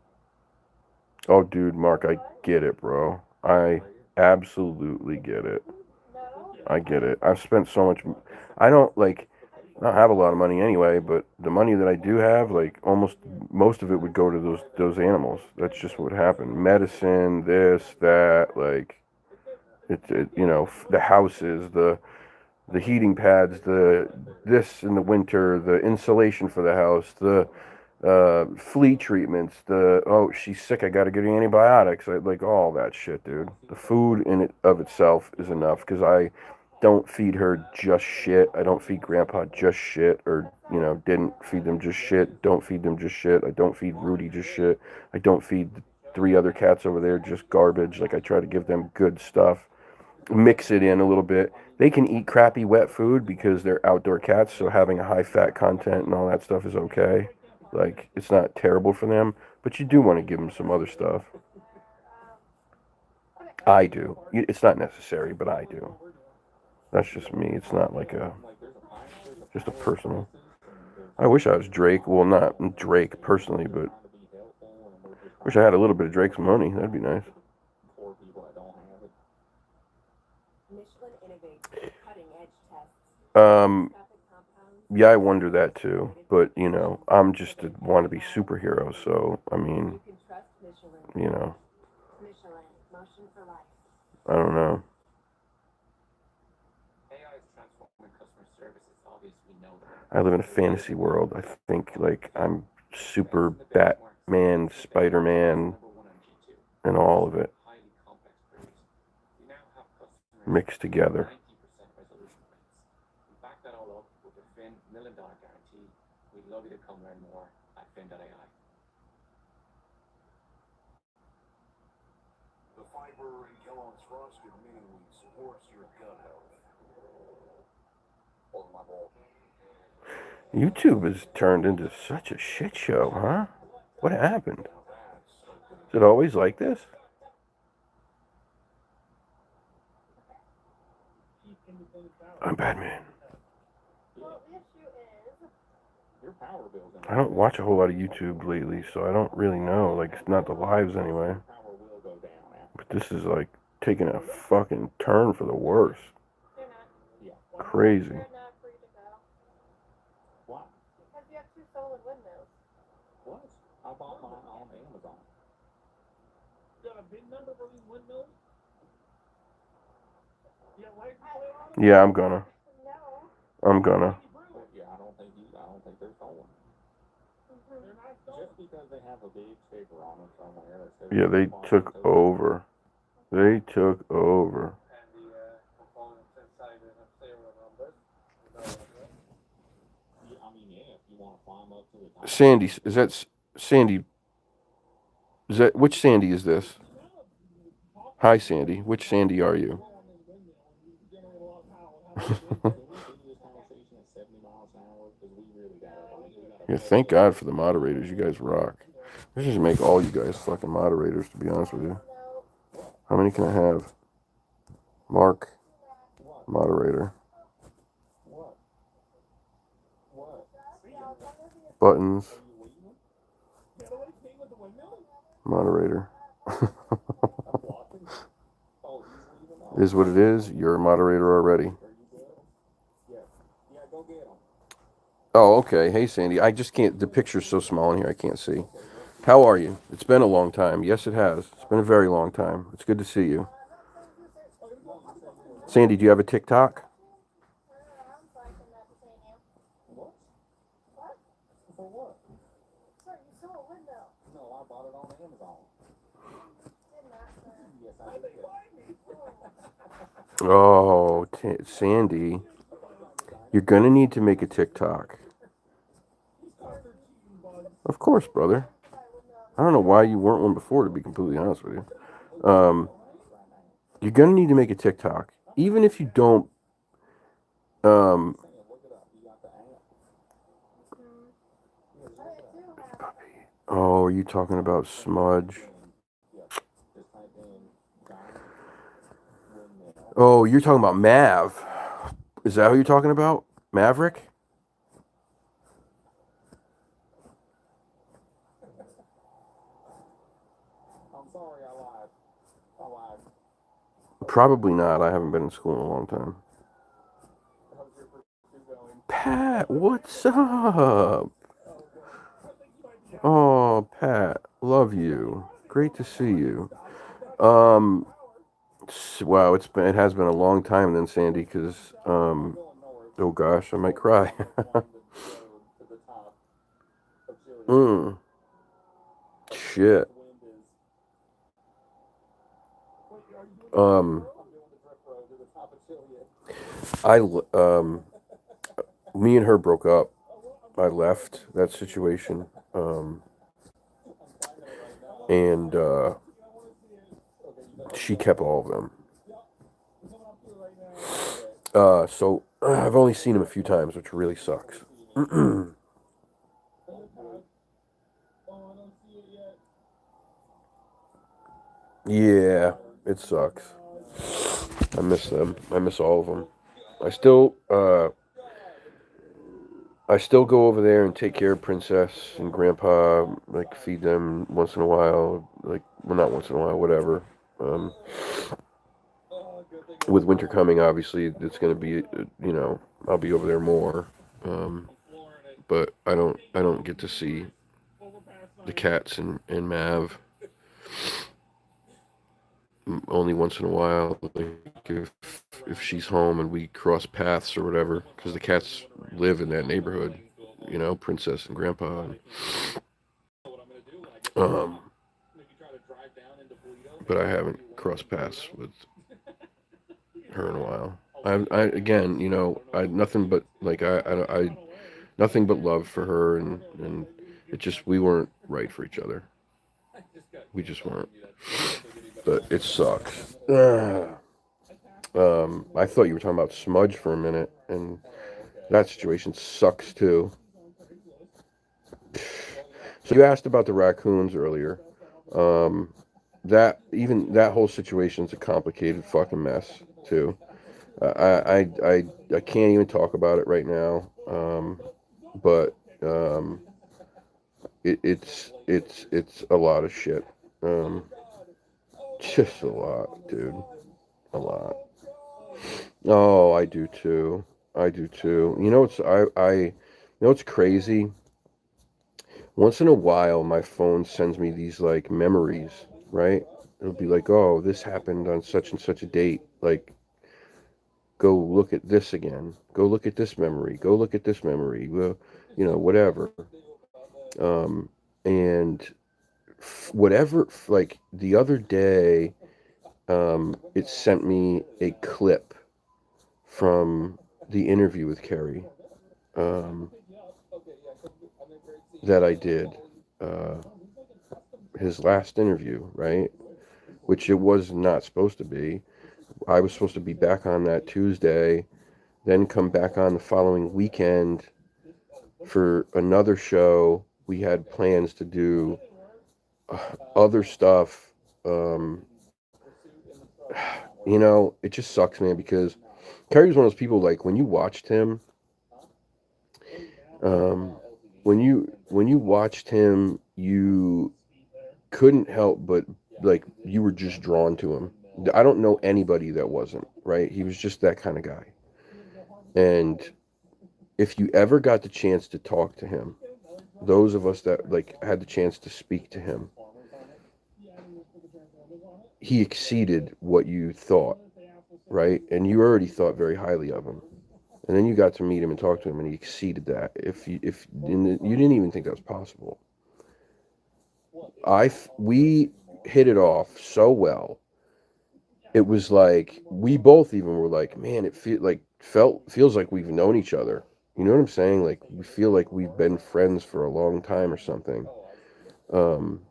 Oh, dude, Mark, I get it, bro. I absolutely get it. I get it. I've spent so much. I don't like. I don't have a lot of money anyway, but the money that I do have, like almost most of it would go to those animals. That's just what happened. Medicine, this, that, like the houses, the heating pads, the this in the winter, the insulation for the house, the flea treatments, she's sick, I gotta get her antibiotics, like all that shit, dude. The food in it of itself is enough because I don't feed her just shit. I don't feed Grandpa just shit, or didn't feed them just shit. Don't feed them just shit. I don't feed Rudy just shit. I don't feed the 3 other cats over there just garbage. Like I try to give them good stuff, mix it in a little bit. They can eat crappy wet food because they're outdoor cats, so having a high fat content and all that stuff is okay. Like, it's not terrible for them, but you do want to give them some other stuff. I do. It's not necessary, but I do. That's just me. It's not like just a personal. I wish I was Drake. Well, not Drake personally, but wish I had a little bit of Drake's money. That'd be nice. Yeah, I wonder that too. But, I'm just a wannabe superhero, so, I mean, I don't know. I live in a fantasy world. I think, like, I'm super Batman, Spider-Man, and all of it mixed together. The fiber in Kellogg's Frosted Mini Wheat supports your gut health. YouTube has turned into such a shit show, huh? What happened? Is it always like this? I'm Batman. I don't watch a whole lot of YouTube lately, so I don't really know. Like, it's not the lives anyway. But this is like taking a fucking turn for the worse. They're not. Yeah. Crazy. They're not free to go. Why? Because you have 2 solar windmills. What? I bought mine on Amazon. You got a big number for these windmills? You got license plate on them? Yeah, I'm gonna. No. I'm gonna. But yeah, I don't think they're stolen. They're not stolen. Just because they have a big sticker on them somewhere that says Yeah, they took over. They took over. And the components inside in a serial number. Yeah, I mean, yeah, if you want to climb up to the top. Sandy, is that Sandy? Is that which Sandy is this? Hi, Sandy. Which Sandy are you? Yeah, thank God for the moderators. You guys rock. I should just make all you guys fucking moderators, to be honest with you. How many can I have? Mark, moderator. What? What? Buttons, Get away, king with the windmill? moderator. I'm blocking. Oh, he's leaving now. Is what it is. You're a moderator already. Are you good? Yeah. Yeah, go get him. Oh, okay. Hey, Sandy. I just can't. The picture's so small in here, I can't see. How are you? It's been a long time. Yes, it has. It's been a very long time. It's good to see you. Sandy, do you have a TikTok? What? For what? Sir, you saw a window. No, I bought it on Amazon. Did not, sir. Yes, I did. Oh, Sandy. You're going to need to make a TikTok. Of course, brother. I don't know why you weren't one before, to be completely honest with you. You're going to need to make a TikTok. Even if you don't... Look it up. You got the app. Oh, are you talking about Smudge? Just type in giant windmill. Oh, you're talking about Mav. Is that who you're talking about? Maverick? I'm sorry, I lied. I lied. Probably not. I haven't been in school in a long time. How's your pursuit going? Pat, what's up? Oh, Pat, love you. Great to see you. Wow, it has been a long time then, Sandy, because oh gosh, I might cry. Shit. Me and her broke up. I left that situation. And she kept all of them. So I've only seen him a few times, which really sucks. Yeah, it sucks. I miss them. I miss all of them. I still go over there and take care of Princess and Grandpa, like feed them once in a while, like, well, not once in a while, whatever. With winter coming, obviously, it's going to be, I'll be over there more. But I don't get to see the cats and Mav only once in a while, like if she's home and we cross paths or whatever, because the cats live in that neighborhood, Princess and Grandpa. But I haven't crossed paths with her in a while. I again, I nothing but like I nothing but love for her, and it just, we weren't right for each other. We just weren't. But it sucks. I thought you were talking about Smudge for a minute, and that situation sucks too. So you asked about the raccoons earlier. That whole situation's a complicated fucking mess too. I can't even talk about it right now. But it's a lot of shit. Just a lot, dude. A lot. Oh, I do too. I do too. You know what's crazy? Once in a while, my phone sends me these like memories, right? It'll be like, oh, this happened on such and such a date. Like, go look at this again. Go look at this memory. Go look at this memory. Well, whatever. Um, and whatever, like the other day, it sent me a clip from the interview with Carrie, um, that I did, uh, his last interview, right? Which it was not supposed to be. I was supposed to be back on that Tuesday, then come back on the following weekend for another show. We had plans to do other stuff. Um, it just sucks, man, because Carrie was one of those people, like, when you watched him, um, when you watched him, you couldn't help but, like, you were just drawn to him. I don't know anybody that wasn't, right? He was just that kind of guy. And if you ever got the chance to talk to him, those of us that like had the chance to speak to him, he exceeded what you thought, right? And you already thought very highly of him. And then you got to meet him and talk to him, and he exceeded that. You didn't even think that was possible. We hit it off so well. It was like we both even were like, man, feels like we've known each other. You know what I'm saying? Like we feel like we've been friends for a long time or something. Um,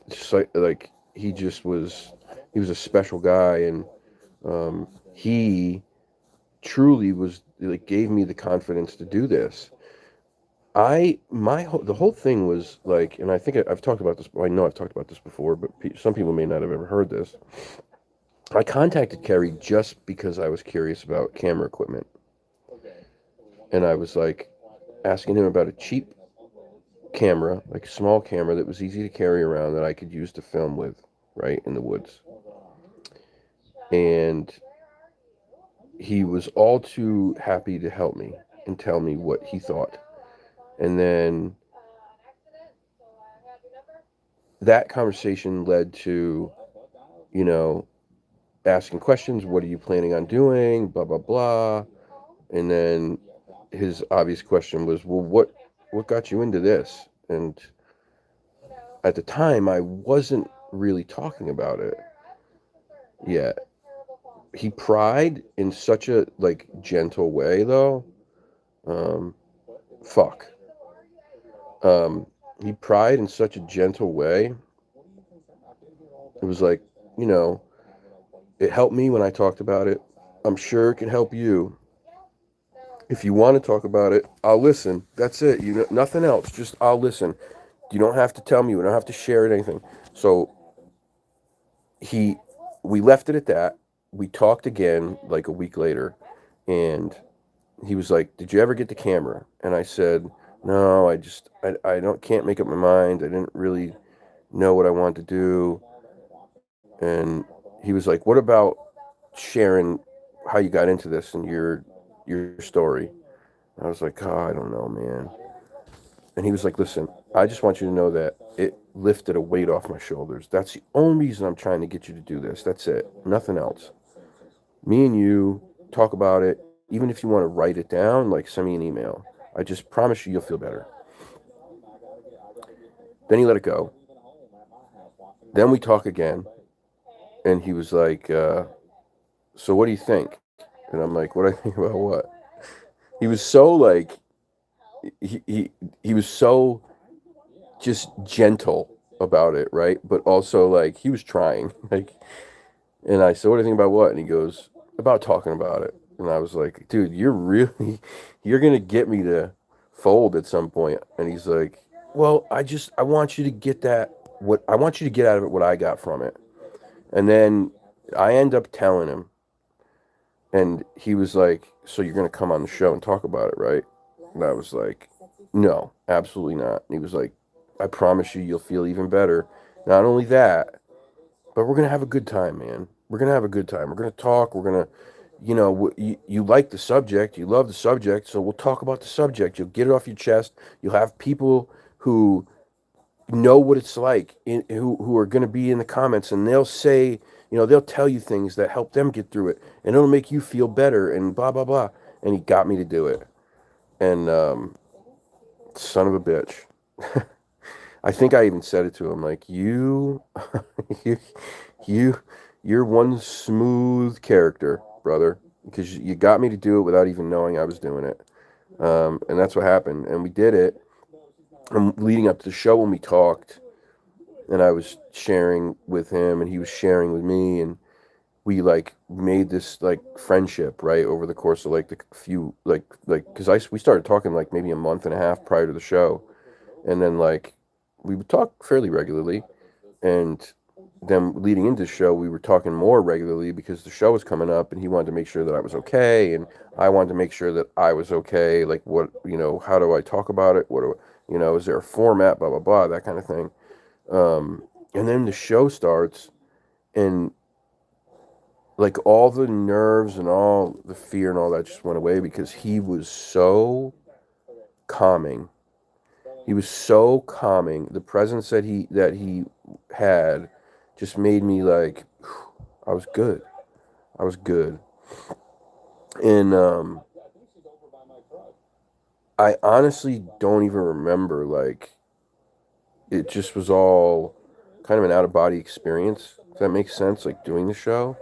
just like he was a special guy, and he truly was like gave me the confidence to do this. The whole thing was like, and I think I've talked about this. Well, I know I've talked about this before, but some people may not have ever heard this. I contacted Kerry just because I was curious about camera equipment, and I was like asking him about a cheap camera, like a small camera that was easy to carry around that I could use to film with, right in the woods. And he was all too happy to help me and tell me what he thought. And then that conversation led to, you know, asking questions. What are you planning on doing? Blah, blah, blah. And then his obvious question was, well, what got you into this? And at the time, I wasn't really talking about it yet. He pried in such a, like, gentle way, though. Um, fuck. He pried in such a gentle way. It was like, you know, it helped me when I talked about it. I'm sure it can help you. If you want to talk about it, I'll listen. That's it. Nothing else. Just I'll listen. You don't have to tell me. We don't have to share it, anything. So he, we left it at that. We talked again like a week later, and he was like, "Did you ever get the camera?" And I said, "No, I don't can't make up my mind. I didn't really know what I wanted to do." And he was like, "What about sharing how you got into this and your story?" I was like, "Oh, I don't know, man." And he was like, "Listen, I just want you to know that it lifted a weight off my shoulders. That's the only reason I'm trying to get you to do this. That's it. Nothing else. Me and you talk about it. Even if you want to write it down, like send me an email. I just promise you you'll feel better." Then he let it go. Then we talk again, and he was like, "So what do you think?" And I'm like, "What do I think about what?" He was so like, he was so just gentle about it, right? But also like he was trying, like. And I said, "What do you think about what?" And he goes, "About talking about it." And I was like, "Dude, you're gonna get me to fold at some point." And he's like, "Well, I want you to get what I want you to get out of it what I got from it." And then I end up telling him, and he was like, "So you're gonna come on the show and talk about it, right?" And I was like, "No, absolutely not." And he was like, "I promise you, you'll feel even better. Not only that, But we're going to have a good time, man. We're going to have a good time. We're going to talk. We're going to, you like the subject. You love the subject. So we'll talk about the subject. You'll get it off your chest. You'll have people who know what it's like, who are going to be in the comments, and they'll say, they'll tell you things that help them get through it, and it'll make you feel better, and blah, blah, blah. And he got me to do it. And, son of a bitch. I think I even said it to him, like, you, you, you're one smooth character, brother, because you got me to do it without even knowing I was doing it. And that's what happened. And we did it. And leading up to the show, when we talked, and I was sharing with him, and he was sharing with me, and we like made this like friendship, right, over the course of like the few because we started talking like maybe a month and a half prior to the show, and then like we would talk fairly regularly, and then leading into the show we were talking more regularly because the show was coming up, and he wanted to make sure that I was okay, and I wanted to make sure that I was okay. Like, what, how do I talk about it? What do is there a format? Blah blah blah, that kind of thing. And then the show starts, and like all the nerves and all the fear and all that just went away because he was so calming. He was so calming. The presence that he had just made me like, I was good. I was good. And I honestly don't even remember, like, it just was all kind of an out of body experience, if that makes sense, like doing the show.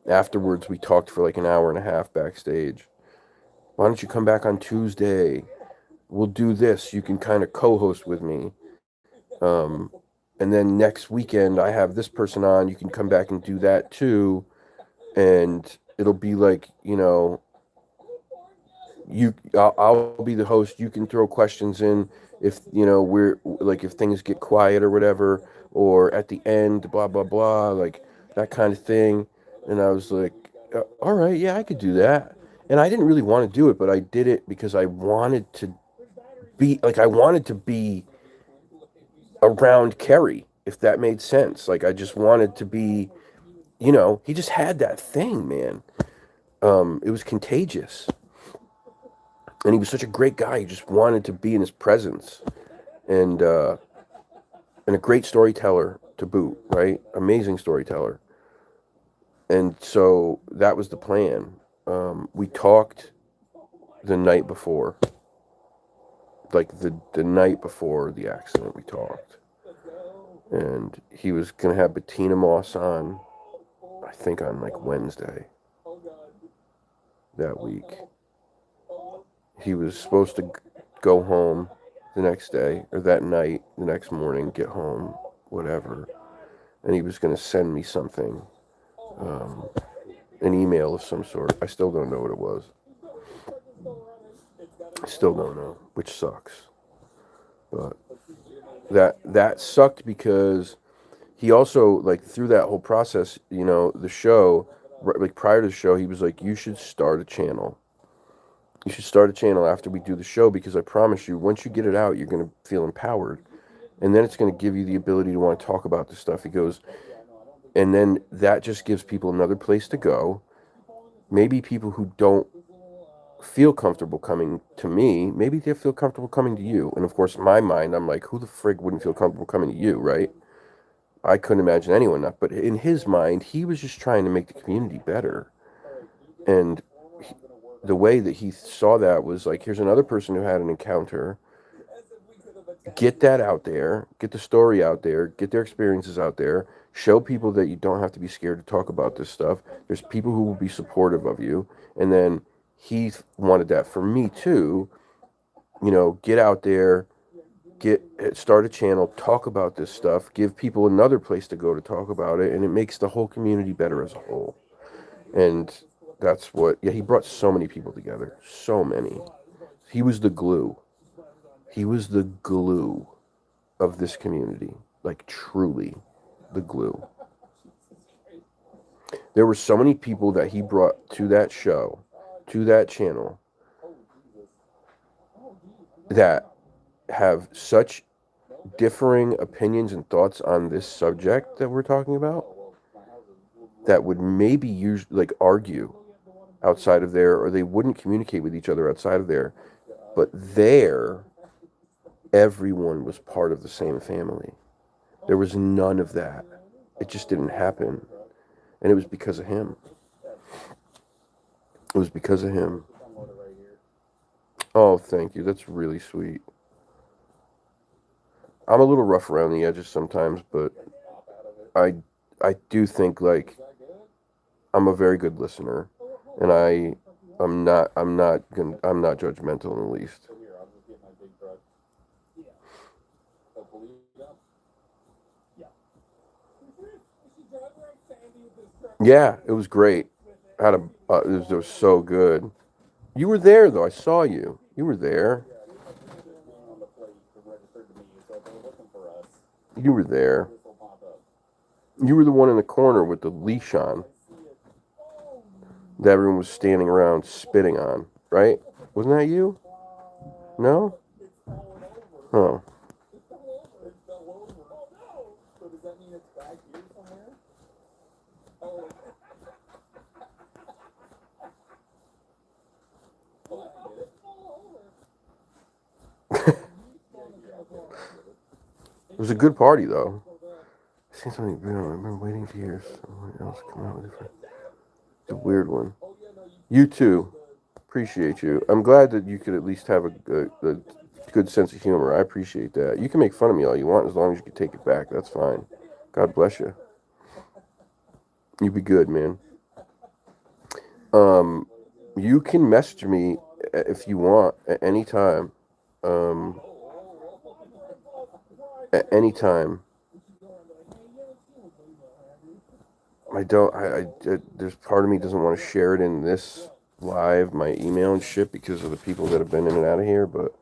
Afterwards we talked for like an hour and a half backstage. Why don't you come back on Tuesday? We'll do this. You can kind of co-host with me. And then next weekend I have this person on. You can come back and do that too. And it'll be like, I'll be the host. You can throw questions in if, we're like, if things get quiet or whatever, or at the end, blah, blah, blah, like that kind of thing. And I was like, all right, yeah, I could do that. And I didn't really want to do it, but I did it because I wanted to be around Carrie, if that made sense. Like, I just wanted to be, he just had that thing, man. It was contagious. And he was such a great guy. You just wanted to be in his presence. And a great storyteller to boot, right? Amazing storyteller. And so that was the plan. We talked the night before. Like the night before the accident, we talked. And he was going to have Bettina Moss on, I think on like Wednesday that week. He was supposed to go home the next day, or that night, the next morning, get home, whatever. And he was going to send me something, an email of some sort. I still don't know what it was. I still don't know, which sucks. But that sucked because he also, like, through that whole process, the show, like prior to the show, he was like, you should start a channel. You should start a channel after we do the show, because I promise you, once you get it out, you're going to feel empowered. And then it's going to give you the ability to want to talk about this stuff. He goes, and then that just gives people another place to go. Maybe people who don't feel comfortable coming to me, maybe they feel comfortable coming to you. And of course, in my mind, I'm like, who the frig wouldn't feel comfortable coming to you, right? I couldn't imagine anyone not. But in his mind, he was just trying to make the community better. And the way that he saw that was like, here's another person who had an encounter. Get that out there. Get the story out there. Get their experiences out there. Show people that you don't have to be scared to talk about this stuff. There's people who will be supportive of you. And then he wanted that for me too. Get out there, start a channel, talk about this stuff, give people another place to go to talk about it, and it makes the whole community better as a whole. And that's he brought so many people together. So many. He was the glue. He was the glue of this community. Like, truly the glue. There were so many people that he brought to that show, to that channel, that have such differing opinions and thoughts on this subject that we're talking about that would maybe use like argue outside of there, or they wouldn't communicate with each other outside of there. But there, everyone was part of the same family. There was none of that. It just didn't happen. And it was because of him. It was because of him. Oh, thank you. That's really sweet. I'm a little rough around the edges sometimes, but I do think like I'm a very good listener, and I'm not judgmental in the least. Yeah, it was great. Had a it was so good. You were there though. I saw you. You were there. You were there. You were the one in the corner with the leash on that everyone was standing around spitting on, right? Wasn't that you? No? Oh. It was a good party though. I seen something. I've been waiting to hear someone else come out with it. It's a weird one. You too. Appreciate you. I'm glad that you could at least have a good sense of humor. I appreciate that. You can make fun of me all you want as long as you can take it back. That's fine. God bless you. You be good, man. You can message me if you want at any time. At any time. There's part of me doesn't want to share it in this live, my email and shit, because of the people that have been in and out of here, but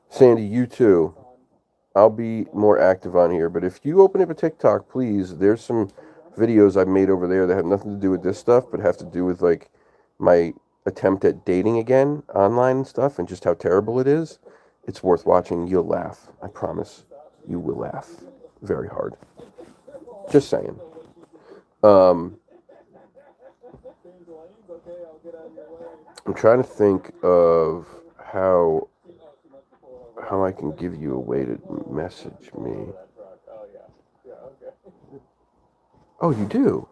Sandy, you too. I'll be more active on here, but if you open up a TikTok, please, there's some videos I've made over there that have nothing to do with this stuff, but have to do with like my attempt at dating again online and stuff, and just how terrible it is. It's worth watching. You'll laugh. I promise. You will laugh very hard. Just saying. I'm trying to think of how I can give you a way to message me. Oh, you do?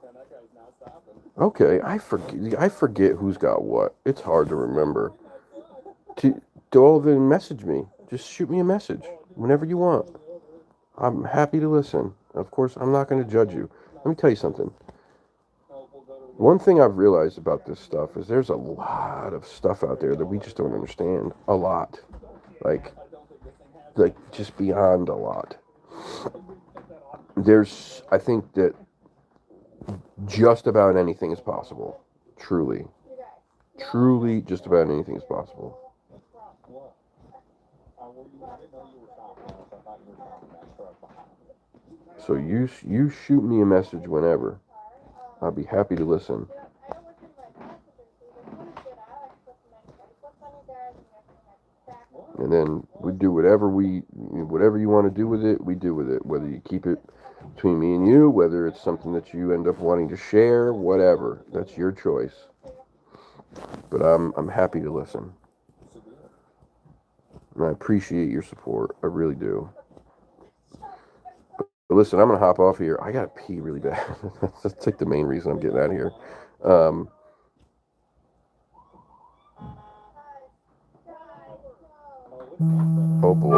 Okay, I forget who's got what. It's hard to remember. Go over and message me. Just shoot me a message whenever you want. I'm happy to listen. Of course, I'm not going to judge you. Let me tell you something. One thing I've realized about this stuff is there's a lot of stuff out there that we just don't understand. A lot. Like just beyond a lot. I think that just about anything is possible. Truly. Truly, just about anything is possible. So you shoot me a message whenever. I'll be happy to listen. And then we do whatever you want to do with it, we do with it. Whether you keep it between me and you, whether it's something that you end up wanting to share, whatever. That's your choice. But I'm happy to listen. And I appreciate your support. I really do. But listen, I'm going to hop off here. I got to pee really bad. That's like the main reason I'm getting out of here. Oh boy.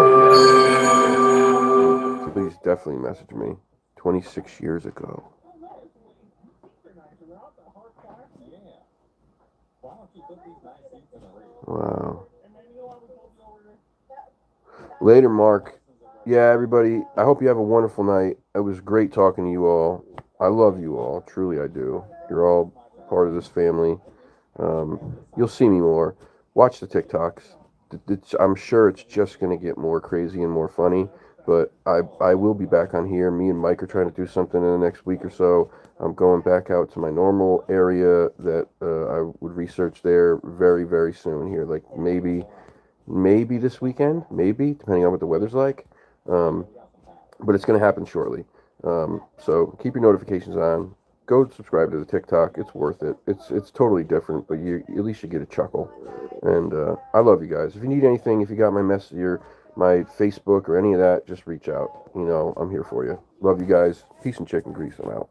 Yeah. Please definitely message me. 26 years ago. Wow. Later, Mark. Yeah, everybody, I hope you have a wonderful night. It was great talking to you all. I love you all. Truly, I do. You're all part of this family. You'll see me more. Watch the TikToks. I'm sure it's just going to get more crazy and more funny. But I will be back on here. Me and Mike are trying to do something in the next week or so. I'm going back out to my normal area that I would research there very, very soon here. Like maybe this weekend, maybe, depending on what the weather's like. But it's going to happen shortly. So keep your notifications on. Go subscribe to the TikTok. It's worth it. It's totally different, but you at least you get a chuckle. And I love you guys. If you need anything, if you got my message or my Facebook or any of that, just reach out. You know, I'm here for you. Love you guys. Peace and chicken grease. I'm out.